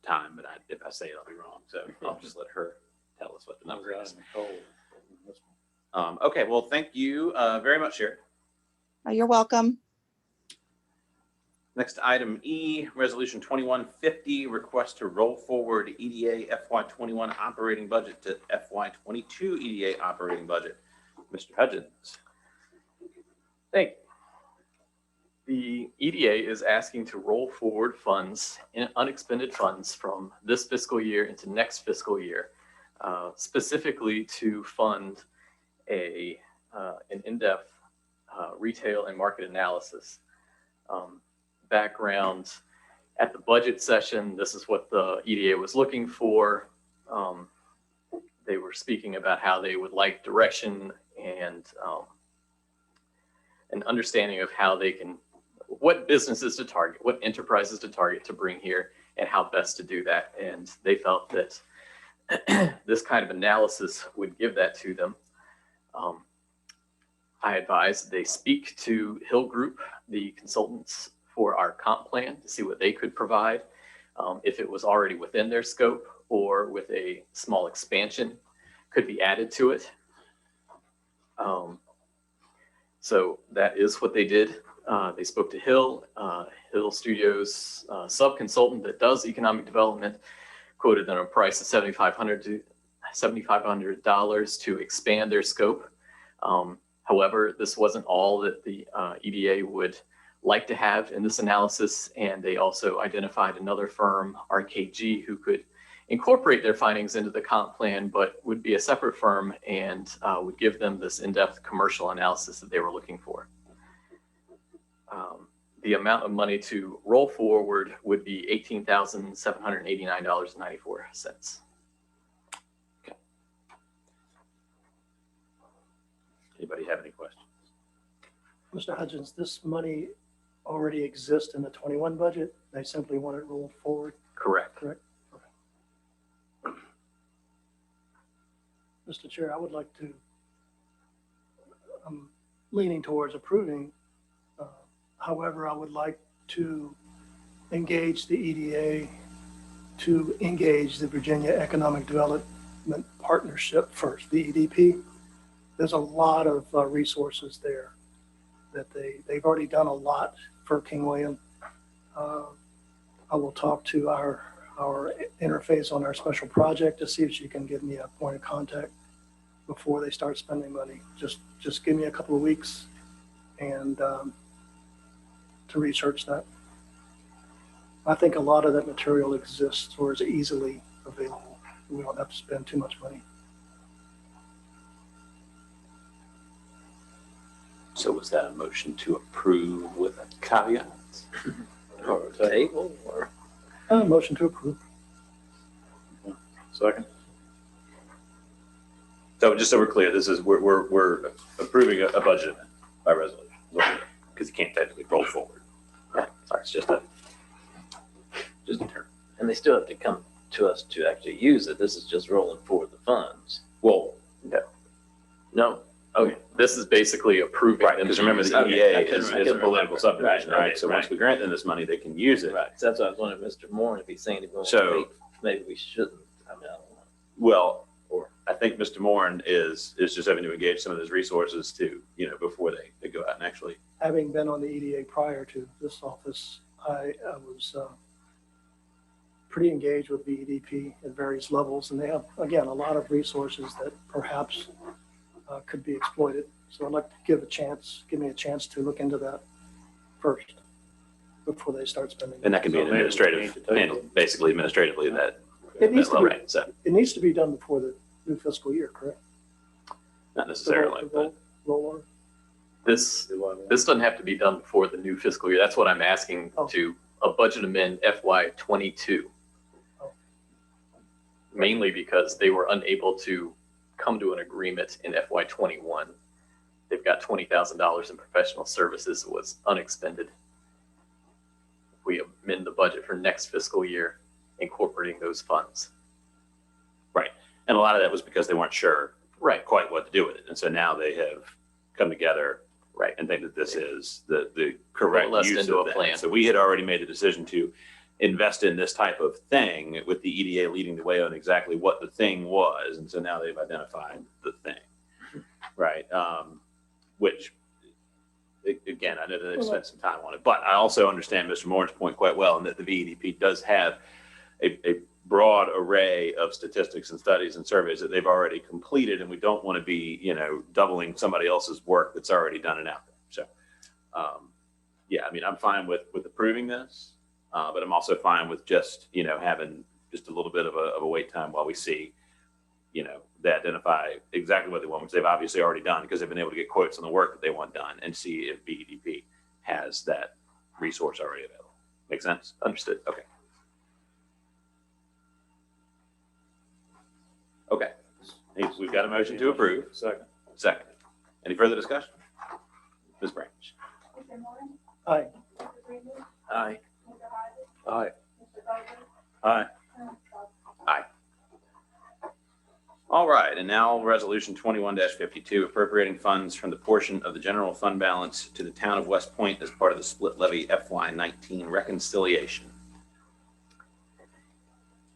time, but if I say it, I'll be wrong. So I'll just let her tell us what the number is. Okay, well, thank you very much, Sherry. You're welcome. Next, item E, Resolution 2150, request to roll forward EDA FY21 operating budget to FY22 EDA operating budget. Mr. Hudgens. Thank you. The EDA is asking to roll forward funds, unexpended funds from this fiscal year into next fiscal year, specifically to fund an in-depth retail and market analysis. Background, at the budget session, this is what the EDA was looking for. They were speaking about how they would like direction and an understanding of how they can, what businesses to target, what enterprises to target to bring here, and how best to do that. And they felt that this kind of analysis would give that to them. I advised they speak to Hill Group, the consultants for our comp plan, to see what they could provide, if it was already within their scope or with a small expansion could be added to it. So that is what they did. They spoke to Hill Studios sub-consultant that does economic development, quoted them a price of $7,500 to expand their scope. However, this wasn't all that the EDA would like to have in this analysis, and they also identified another firm, RKG, who could incorporate their findings into the comp plan, but would be a separate firm and would give them this in-depth commercial analysis that they were looking for. The amount of money to roll forward would be $18,789.94. Okay. Anybody have any questions? Mr. Hudgens, this money already exists in the 21 budget. They simply want it rolled forward. Correct. Correct. Okay. Mr. Chair, I would like to, I'm leaning towards approving. However, I would like to engage the EDA to engage the Virginia Economic Development Partnership first, the EDP. There's a lot of resources there that they've already done a lot for King William. I will talk to our interface on our special project to see if she can give me a point of contact before they start spending money. Just give me a couple of weeks and to research that. I think a lot of that material exists or is easily available. We don't have to spend too much money. So was that a motion to approve with a caveat? Or table, or? Motion to approve. Second. So just so we're clear, this is, we're approving a budget amendment by resolution, because you can't technically roll forward. Right. Sorry, it's just a term. And they still have to come to us to actually use it. This is just rolling forward the funds. Well, No? Okay, this is basically approving. right, because remember the EDA is a political subdivision, Right, right? So once right. we grant them this money, they can use it. Right. So that's why I was wondering, Mr. Moore, if he's saying he won't So- wait, maybe we shouldn't. I mean, I don't know. Well, I think Mr. Moran is just having to engage some of those resources to, before they go out and actually. Having been on the EDA prior to this office, I was pretty engaged with the EDP at various levels, and they have, again, a lot of resources that perhaps could be exploited. So I'd like to give me a chance to look into that first before they start spending. And that can be an administrative, basically administratively that. It needs to be, right, so it needs to be done before the new fiscal year, correct? not necessarily, but Roll on. This doesn't have to be done before the new fiscal year. That's what I'm asking to a budget amend FY22. Oh. Mainly because they were unable to come to an agreement in FY21. They've got $20,000 in professional services that was unexpended. We amend the budget for next fiscal year, incorporating those funds. right. And a lot of that was because they weren't sure Right. quite what to do with it. And so now they have come together Right. and think that this is the correct Coalesced use into of a that. plan. So we had already made a decision to invest in this type of thing with the EDA leading the way on exactly what the thing was. And so now they've identified the thing, right? Which again, I know that they've spent some time on it, but I also understand Mr. Moore's point quite well, and that the VEDP does have a broad array of statistics and studies and surveys that they've already completed, and we don't want to be, doubling somebody else's work that's already done and out there. So, yeah, I mean, I'm fine with approving this, but I'm also fine with just, having just a little bit of a wait time while we see, they identify exactly what they want, which they've obviously already done because they've been able to get quotes on the work that they want done, and see if BEDP has that resource already available. Make sense? Understood. Okay. Okay. We've got a motion to approve. Second. Any further discussion? Ms. Branch. Mr. Moore? Aye. Mr. Freeman? Aye. Mr. Hodges? Aye. Mr. Bowman? Aye. Chairman Scott? Aye. All right, and now Resolution 21-52, appropriating funds from the portion of the general fund balance to the town of West Point as part of the split levy FY19 reconciliation.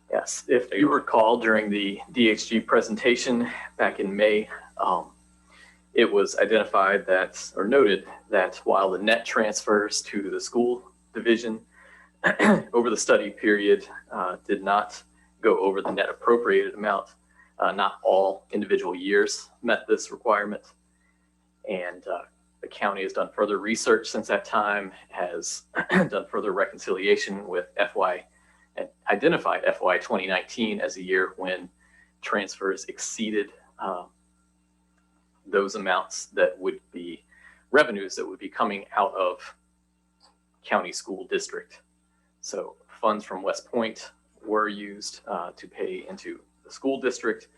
Yes, if you recall during the DXG presentation back in May, it was identified that, or noted that while the net transfers to the school division over the study period did not go over the net appropriated amount, not all individual years met this requirement. And the county has done further research since that time, has done further reconciliation with and identified FY 2019 as a year when transfers exceeded those amounts that would be revenues that would be coming out of county school district. So funds from West Point were used to pay into the school district,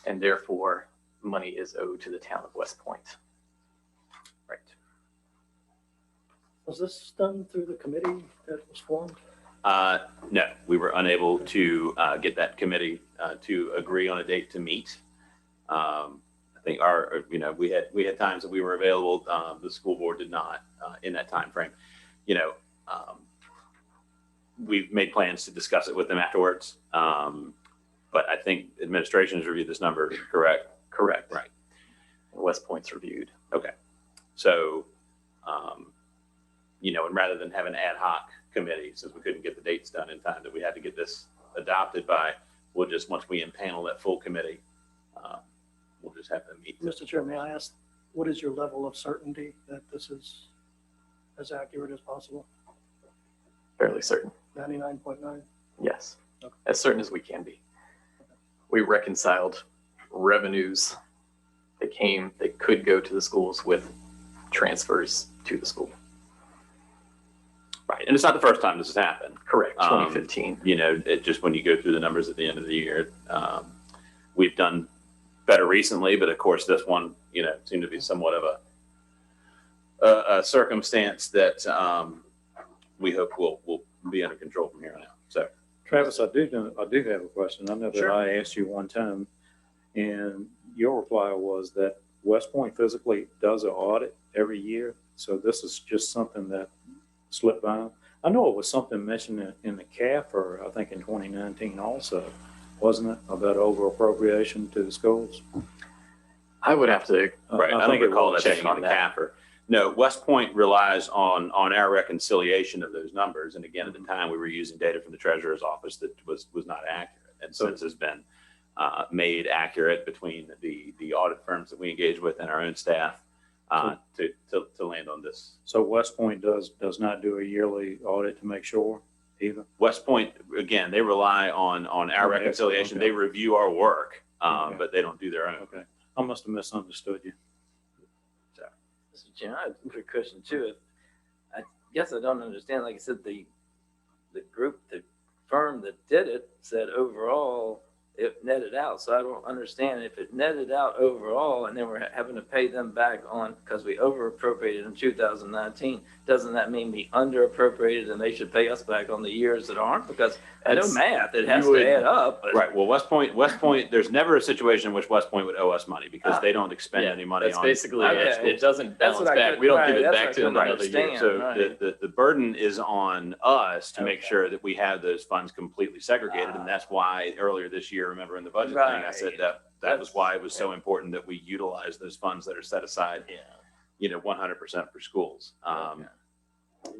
and therefore money is owed to the town of West Point. Right. Was this done through the committee that was formed? No, we were unable to get that committee to agree on a date to meet. I think we had times that we were available. The school board did not in that time frame. We've made plans to discuss it with them afterwards. But I think administration has reviewed this number, correct? Correct. Right. West Point's reviewed. Okay. So, and rather than have an ad hoc committee, since we couldn't get the dates done in time that we had to get this adopted by, we'll just, once we impanel that full committee, we'll just have them meet. Mr. Chair, may I ask, what is your level of certainty that this is as accurate as possible? Fairly certain. 99.9? Yes. Okay. As certain as we can be. We reconciled revenues that could go to the schools with transfers to the school. Right. And it's not the first time this has happened. Correct. 2015. It just, when you go through the numbers at the end of the year, we've done better recently, but of course this one, seemed to be somewhat of a circumstance that we hope will be under control from here on out. So, Travis, I do have a question. I know that Sure. I asked you one time, and your reply was that West Point physically does an audit every year. So this is just something that slipped by. I know it was something mentioned in the CAFR, I think in 2019 also, wasn't it, about over appropriation to the schools? I would have to. Right. I don't recall that being on the CAFR. No, West Point relies on our reconciliation of those numbers. And again, at the time, we were using data from the treasurer's office that was not accurate. And since has been made accurate between the audit firms that we engage with and our own staff to land on this. So West Point does not do a yearly audit to make sure either? West Point, again, they rely on our reconciliation. Okay. They review our work, but they don't do their own. Okay. I must have misunderstood you. Mr. Chairman, I have a quick question too. I guess I don't understand. Like I said, the firm that did it said overall it netted out. So I don't understand if it netted out overall and then we're having to pay them back on because we over appropriated in 2019. Doesn't that mean we under appropriated and they should pay us back on the years that aren't? Because I know math, it has to add up. But. Right. Well, West Point, there's never a situation in which West Point would owe us money because they don't expend any money that's on basically it. It doesn't balance back. We don't give it back to them another year. So the burden is on us to make sure that we have those funds completely segregated. And that's why earlier this year, remember in the budget thing, I said that was why it was so important that we utilize those funds that are set aside 100% for schools.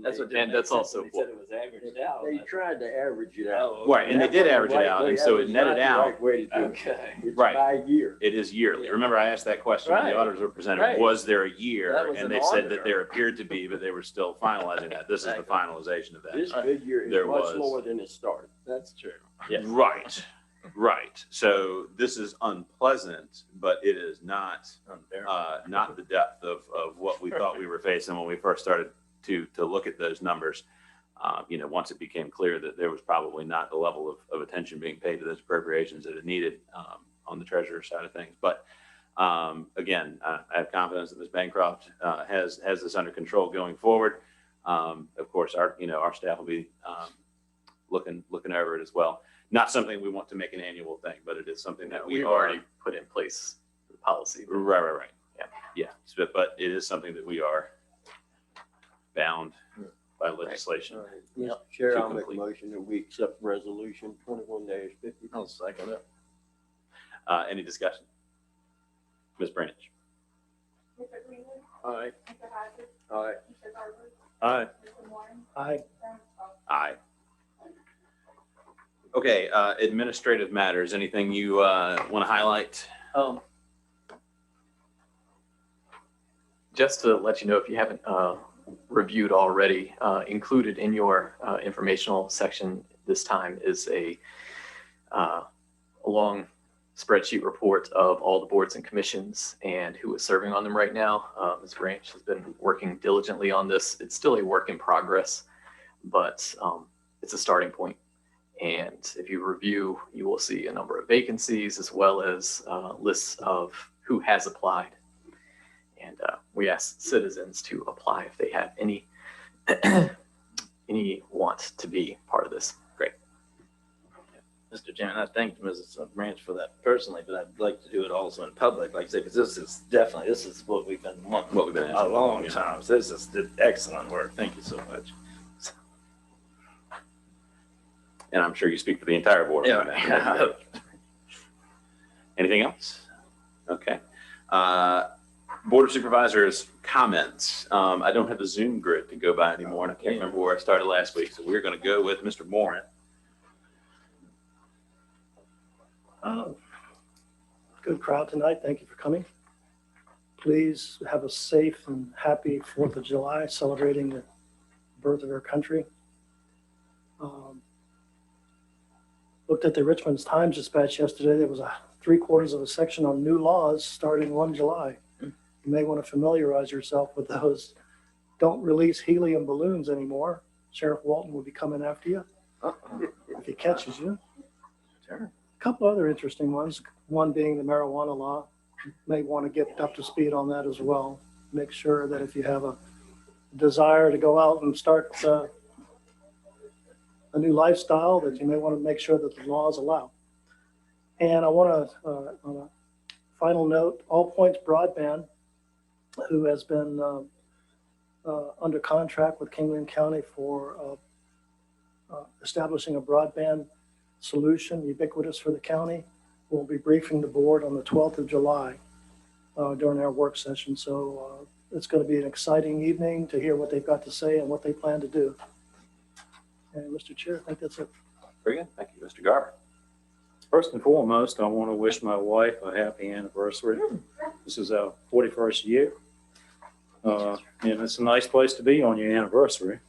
That's what. And that's also They said it was averaged out. They tried to average it out. Oh, Right, and they did average it Right out, way. and so That it was netted not the out. right way to do it. Okay. It's Right. by year. It is yearly. Remember, I asked that question when the Right. auditors were presented, Right. was there a That year? was And an they said that auditor. there appeared to be, but they were still finalizing that. This is the Exactly. finalization of that. This figure is There much was. lower than it started. That's true. Right, right. So this is unpleasant, but it is not, not the depth of what we thought we were facing when we first started to look at those numbers. Once it became clear that there was probably not the level of attention being paid to those appropriations that it needed on the treasurer's side of things. But again, I have confidence that Ms. Bancroft has this under control going forward. Of course, our staff will be looking over it as well. Not something we want to make an annual thing, but it is something that We've are already put in place the policy. right. Yeah. Yeah. But it is something that we are bound by legislation. Mr. Chair, I'll make a complete. motion that we accept resolution 21-50. I'll second it. Any discussion? Ms. Branch? Mr. Greenwood, Aye. Mr. Hodges, Aye. Mr. Garber, Aye. Mr. Warren, Aye. Chairman Fox. Aye. Okay, administrative matters. Anything you want to highlight? Just to let you know, if you haven't reviewed already, included in your informational section this time is a long spreadsheet report of all the boards and commissions and who is serving on them right now. Ms. Branch has been working diligently on this. It's still a work in progress, but it's a starting point. And if you review, you will see a number of vacancies as well as lists of who has applied. And we ask citizens to apply if they have any want to be part of this. Great. Mr. Chairman, I thank Mrs. Branch for that personally, but I'd like to do it also in public, like I said, because this is what we've been wanting What we've been a asking. long time. So this is excellent work. Thank you so much. And I'm sure you speak for the entire board. on that. Yeah. Anything else? Okay. Board of Supervisors comments. I don't have the Zoom grid to go by anymore, and I can't remember where I started last week. So we're going to go with Mr. Moran. Good crowd tonight. Thank you for coming. Please have a safe and happy 4th of July, celebrating the birth of our country. Looked at the Richmond Times Dispatch yesterday. There was 3/4 of a section on new laws starting 1 July. You may want to familiarize yourself with those. Don't release helium balloons anymore. Sheriff Walton will be coming after you if he catches you. Sure. A couple other interesting ones. One being the marijuana law. You may want to get up to speed on that as well. Make sure that if you have a desire to go out and start a new lifestyle, that you may want to make sure that the laws allow. And I want to, on a final note, All Points Broadband, who has been under contract with Kingman County for establishing a broadband solution ubiquitous for the county, will be briefing the board on the 12th of July during our work session. So it's going to be an exciting evening to hear what they've got to say and what they plan to do. And Mr. Chair, I think that's it. Very good. Thank you, Mr. Garber. First and foremost, I want to wish my wife a happy anniversary. This is our 41st year. And it's a nice place to be on your anniversary.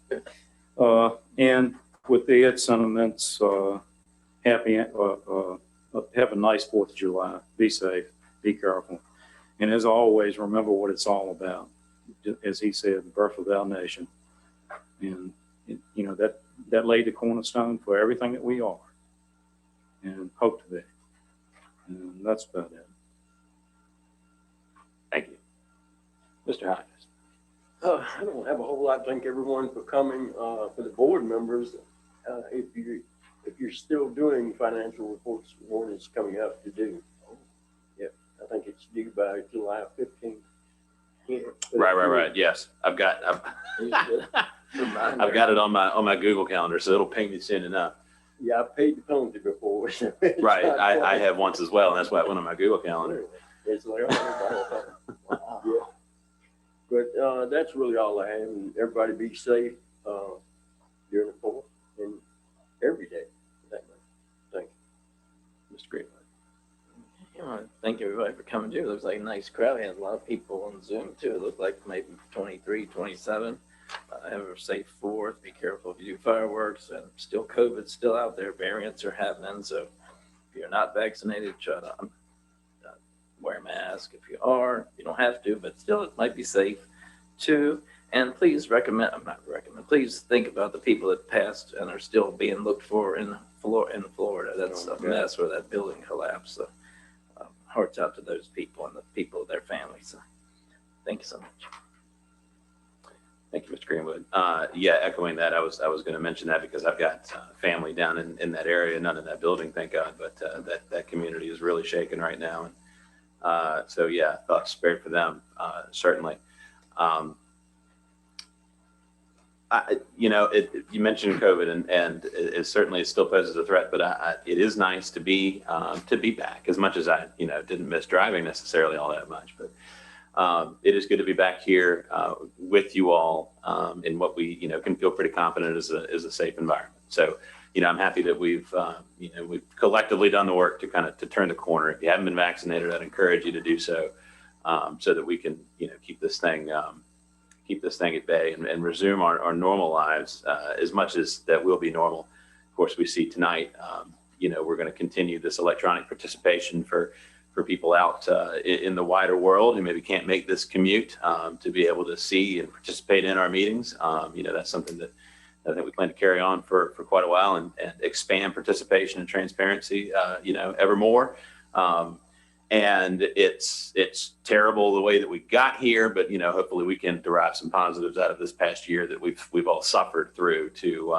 And with the sentiments, have a nice 4th of July. Be safe, be careful. And as always, remember what it's all about. As he said, the birth of our nation. And, that laid the cornerstone for everything that we are and hope to be. And that's about it. Thank you. Mr. Hodges. I don't have a whole lot. Thank everyone for coming. For the board members, if you're still doing financial reports, one is coming up to do. Yeah, I think it's due by July 15th. Yeah, Right. Yes, I've got it on my Google calendar, so it'll ping me soon enough. Yeah, I paid the penalty before. Right, I have once as well, and that's why it went on my Google calendar. It's like $100. Wow. Yeah. But That's really all I have, and everybody be safe, during the 4th and every day. for that matter. Thank you. Mr. Greenwood. Thank everybody for coming too. It looks like a nice crowd. We had a lot of people on Zoom too. It looked like maybe 23, 27. Have a safe 4th. Be careful if you do fireworks. And still COVID's still out there. Variants are happening. So if you're not vaccinated, try to wear a mask. If you are, you don't have to, but still it might be safe too. And please please think about the people that passed and are still being looked for in Florida. That's a mess where that building collapsed. So hearts out to those people and the people of their families. So thank you so much. Thank you, Mr. Greenwood. Yeah, echoing that, I was going to mention that because I've got family down in that area, none in that building, thank God, but that community is really shaken right now. And so yeah, thoughts spared for them, certainly. You mentioned COVID, and it certainly still poses a threat, but it is nice to be back. As much as I didn't miss driving necessarily all that much, but it is good to be back here with you all in what we can feel pretty confident is a safe environment. So I'm happy that we've collectively done the work to turn the corner. If you haven't been vaccinated, I'd encourage you to do so, so that we can keep this thing at bay and resume our normal lives as much as that will be normal. Of course, we see tonight, we're going to continue this electronic participation for people out in the wider world who maybe can't make this commute to be able to see and participate in our meetings. That's something that I think we plan to carry on for quite a while and expand participation and transparency, ever more. And it's terrible the way that we got here, but hopefully we can derive some positives out of this past year that we've all suffered through to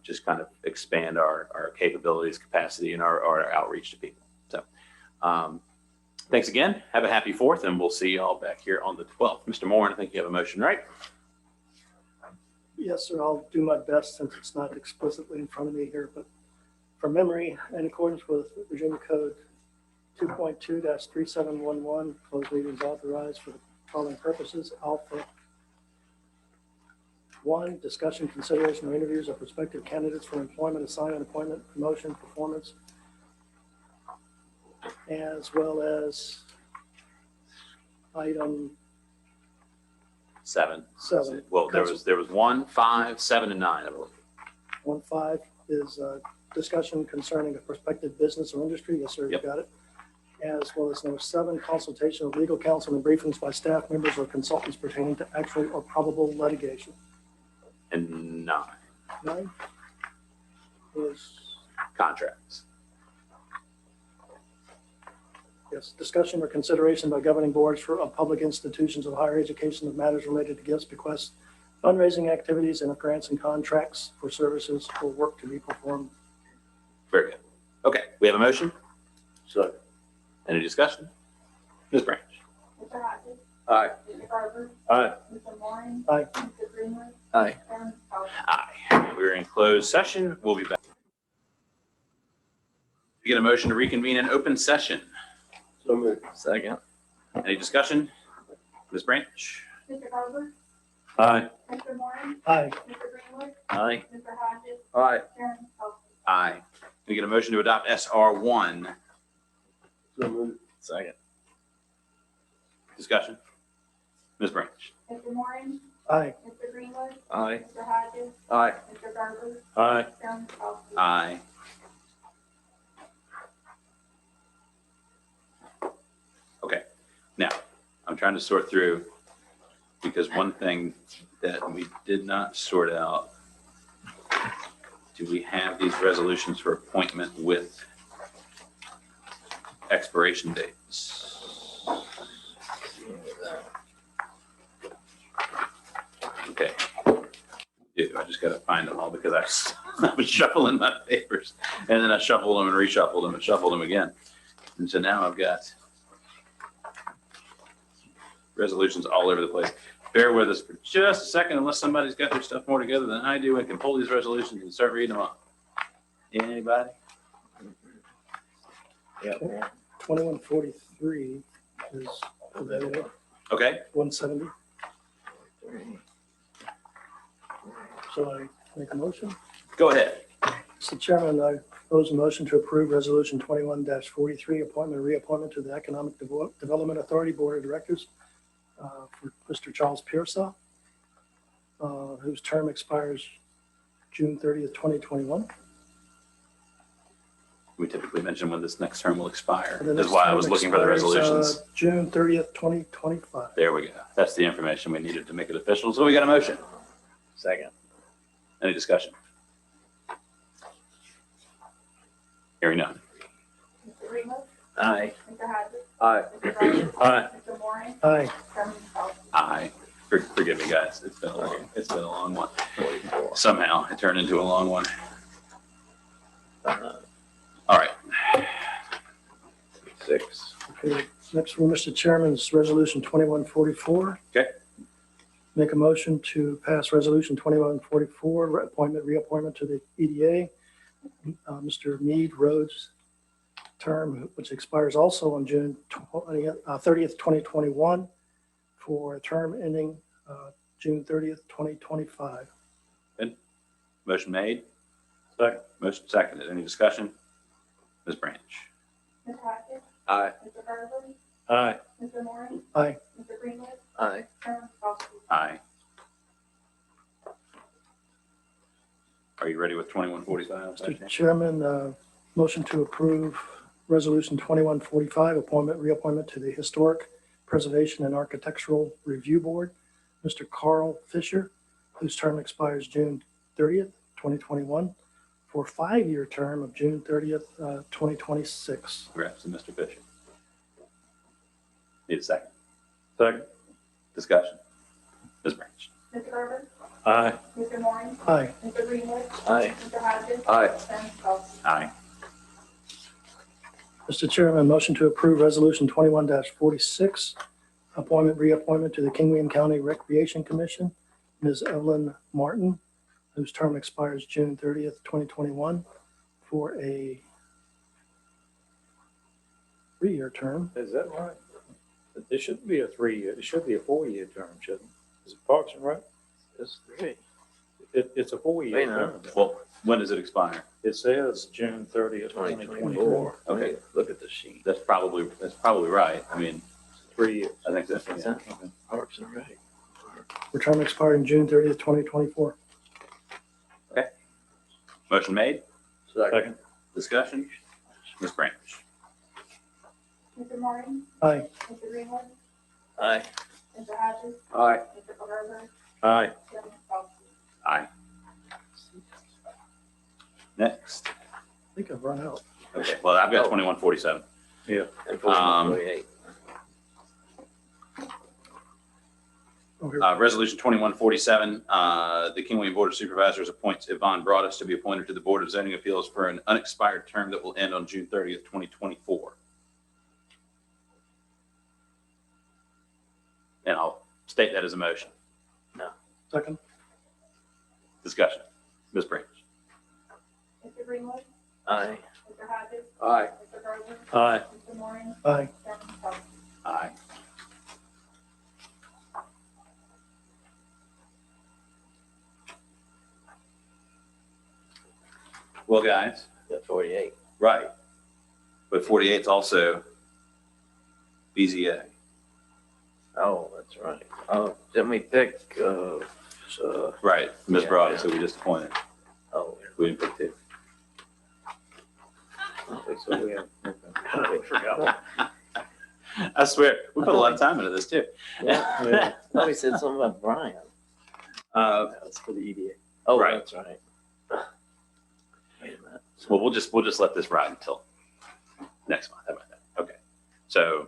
just kind of expand our capabilities, capacity, and our outreach to people. So thanks again. Have a happy 4th, and we'll see you all back here on the 12th. Mr. Moore, I think you have a motion, right? Yes, sir. I'll do my best since it's not explicitly in front of me here, but from memory, in accordance with Virginia Code 2.2-3711, closed meetings authorized for the following purposes. Alpha 1, discussion, consideration, or interviews of prospective candidates for employment, assignment, appointment, promotion, performance, as well as item 7. 7. Well, there was 1, 5, 7, and 9, I believe. 1.5 is discussion concerning a prospective business or industry. Yes, sir, Yep. you got it. As well as number 7, consultation of legal counsel and briefings by staff members or consultants pertaining to actual or probable litigation. And 9, 9 is, contracts. yes, discussion or consideration by governing boards for public institutions of higher education of matters related to gifts, bequests, fundraising activities, and of grants and contracts for services or work to be performed. Very good. Okay, we have a motion. So, Any discussion? Ms. Branch. Mr. Hodges. aye. Mr. Garber. Aye. Mr. Moore. Aye. Mr. Greenwood. Aye. Chairman Powell. Aye. We're in closed session. We'll be back. We get a motion to reconvene in open session. So moved. Second. Any discussion? Ms. Branch. Mr. Garber. Aye. Mr. Moore. Aye. Mr. Greenwood. Aye. Mr. Hodges. Aye. Chairman Powell. Aye. We get a motion to adopt SR1. So moved. Second. Discussion? Ms. Branch. Mr. Moore. Aye. Mr. Greenwood. Aye. Mr. Hodges. Aye. Mr. Garber. Aye. Chairman Powell. Aye. Okay. Now, I'm trying to sort through because one thing that we did not sort out, do we have these resolutions for appointment with expiration dates? Okay. I just got to find them all because I was shuffling my papers and then I shuffled them and reshuffled them and shuffled them again. And so now I've got resolutions all over the place. Bear with us for just a second unless somebody's got their stuff more together than I do and can pull these resolutions and start reading them up. Anybody? Yeah. 2143 is available. Okay. 170. shall I make a motion? Go ahead. Mr. Chairman, I propose a motion to approve Resolution 21-43, appointment and reappointment to the Economic Development Authority Board of Directors for Mr. Charles Pearsall, whose term expires June 30th, 2021. We typically mention when this next term will expire. And the That's next why I term was looking for the expires, resolutions. June 30th, 2025. There we go. That's the information we needed to make it official. So we got a motion. Second. Any discussion? Hearing none. Mr. Greenwood, Aye. Mr. Hodges, Aye. Mr. Garber, Aye. Mr. Moore, Aye. Chairman Bowles. Aye. Forgive me, guys. It's been a long one. Somehow it turned into a long one. All right. 6. Okay, next one, Mr. Chairman, is Resolution 2144. Okay. Make a motion to pass Resolution 2144, reappointment to the EDA. Mr. Mead Rhodes' term, which expires also on June 30th, 2021, for a term ending June 30th, 2025. Good. Motion made. Second. Motion seconded. Any discussion? Ms. Branch. Mr. Hodges, Aye. Mr. Garber, Aye. Mr. Moore, Aye. Mr. Greenwood, Aye. Chairman Bowles. Aye. Are you ready with 2145? Mr. Chairman, motion to approve Resolution 2145, appointment, reappointment to the Historic Preservation and Architectural Review Board, Mr. Carl Fisher, whose term expires June 30th, 2021, for a 5-year term of June 30th, 2026. Congrats to Mr. Fisher. Need a second. Second. Discussion. Ms. Branch. Mr. Garber, Aye. Mr. Moore, Aye. Mr. Greenwood, Aye. Mr. Hodges, Aye. Chairman Bowles. Aye. Mr. Chairman, motion to approve Resolution 21-46, appointment, reappointment to the King William County Recreation Commission, Ms. Evelyn Martin, whose term expires June 30th, 2021, for a 3-year term. Is that right? It shouldn't be a 3-year, it should be a 4-year term, shouldn't it? Is it Parks and Rec? It's 3. It's a 4-year Wait, no. term. Well, when does it expire? It says June 30th, 2024. Okay. Look at the sheet. That's probably right. I mean, 3 years. I think that's, That's yeah. it. Parks and Rec. For term expiring June 30th, 2024. Motion made. Second. Discussion. Ms. Branch. Mr. Moore, Aye. Mr. Greenwood, Aye. Mr. Hodges, Aye. Mr. Garber, Aye. Chairman Bowles. Aye. Next. I think I've run out. Okay. Well, I've got 2147. Yeah. And 48. Okay. Resolution 2147, the King William Board of Supervisors appoints Yvonne Broadus to be appointed to the Board of Zoning Appeals for an unexpired term that will end on June 30th, 2024. And I'll state that as a motion. Second. Discussion. Ms. Branch. Mr. Greenwood, Aye. Mr. Hodges, Aye. Mr. Garber, Aye. Mr. Moore, Aye. Chairman Bowles. Aye. Well, guys, That's 48. right. But 48 is also BZA. Oh, that's right. Oh, didn't we pick, Right. Ms. Yeah. Broadus, who we just appointed. oh, We didn't pick two. so we have. I swear, we put a lot of time into this too. Yeah. Yeah. Oh, he said something about Brian. That's for the EDA. Oh, Right. that's right. Wait a minute. Well, we'll just let this ride until next month. How about that? Okay. So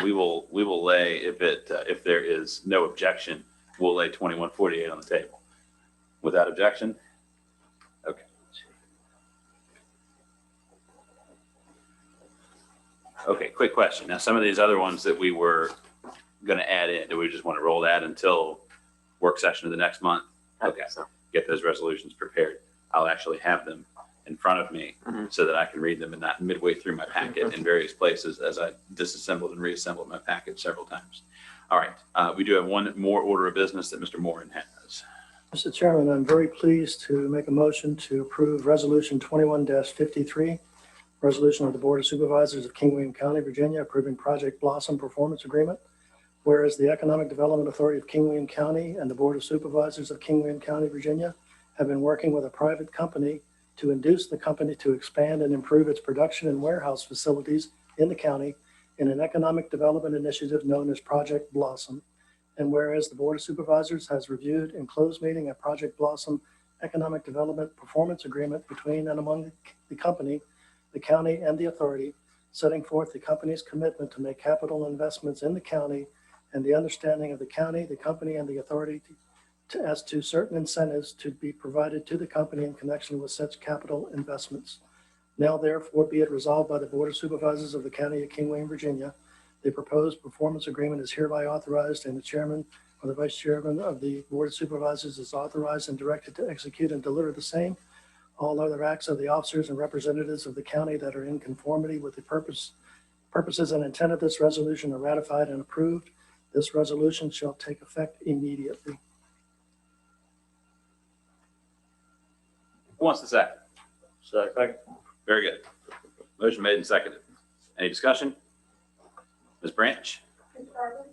we will lay, if there is no objection, we'll lay 2148 on the table. Without objection? Okay. Okay, quick question. Now, some of these other ones that we were going to add in, do we just want to roll that until work session of the next month? Okay, so get those resolutions prepared. I'll actually have them in front of me so that I can read them and not midway through my packet in various places as I disassembled and reassembled my packet several times. All right, we do have one more order of business that Mr. Moran has. Mr. Chairman, I'm very pleased to make a motion to approve Resolution 21-53, resolution of the Board of Supervisors of King William County, Virginia, approving Project Blossom Performance Agreement. Whereas the Economic Development Authority of King William County and the Board of Supervisors of King William County, Virginia, have been working with a private company to induce the company to expand and improve its production and warehouse facilities in the county in an economic development initiative known as Project Blossom. And whereas the Board of Supervisors has reviewed in closed meeting a Project Blossom Economic Development Performance Agreement between and among the company, the county, and the authority, setting forth the company's commitment to make capital investments in the county and the understanding of the county, the company, and the authority as to certain incentives to be provided to the company in connection with such capital investments. Now therefore be it resolved by the Board of Supervisors of the County of King William, Virginia, the proposed performance agreement is hereby authorized, and the chairman or the vice chairman of the Board of Supervisors is authorized and directed to execute and deliver the same. All other acts of the officers and representatives of the county that are in conformity with the purposes and intent of this resolution are ratified and approved. This resolution shall take effect immediately. Who wants the second? Second. Very good. Motion made and seconded. Any discussion? Ms. Branch? Mr. Garber,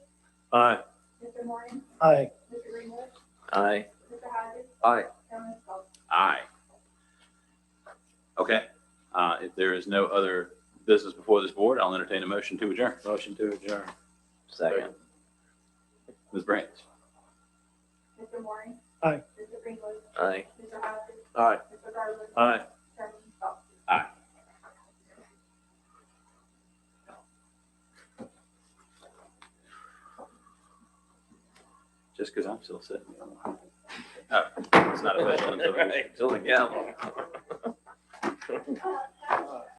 Aye. Mr. Moore, Aye. Mr. Greenwood, Aye. Mr. Hodges, Aye. Chairman Scoggins. Aye. Okay. If there is no other business before this board, I'll entertain a motion to adjourn. Motion to adjourn. Second. Ms. Branch? Mr. Moore, Aye. Mr. Greenwood, Aye. Mr. Hodges, Aye. Mr. Garber, Aye. Chairman Scoggins. Aye. Just because I'm still sitting. Oh, it's not official until. Right, till the gavel.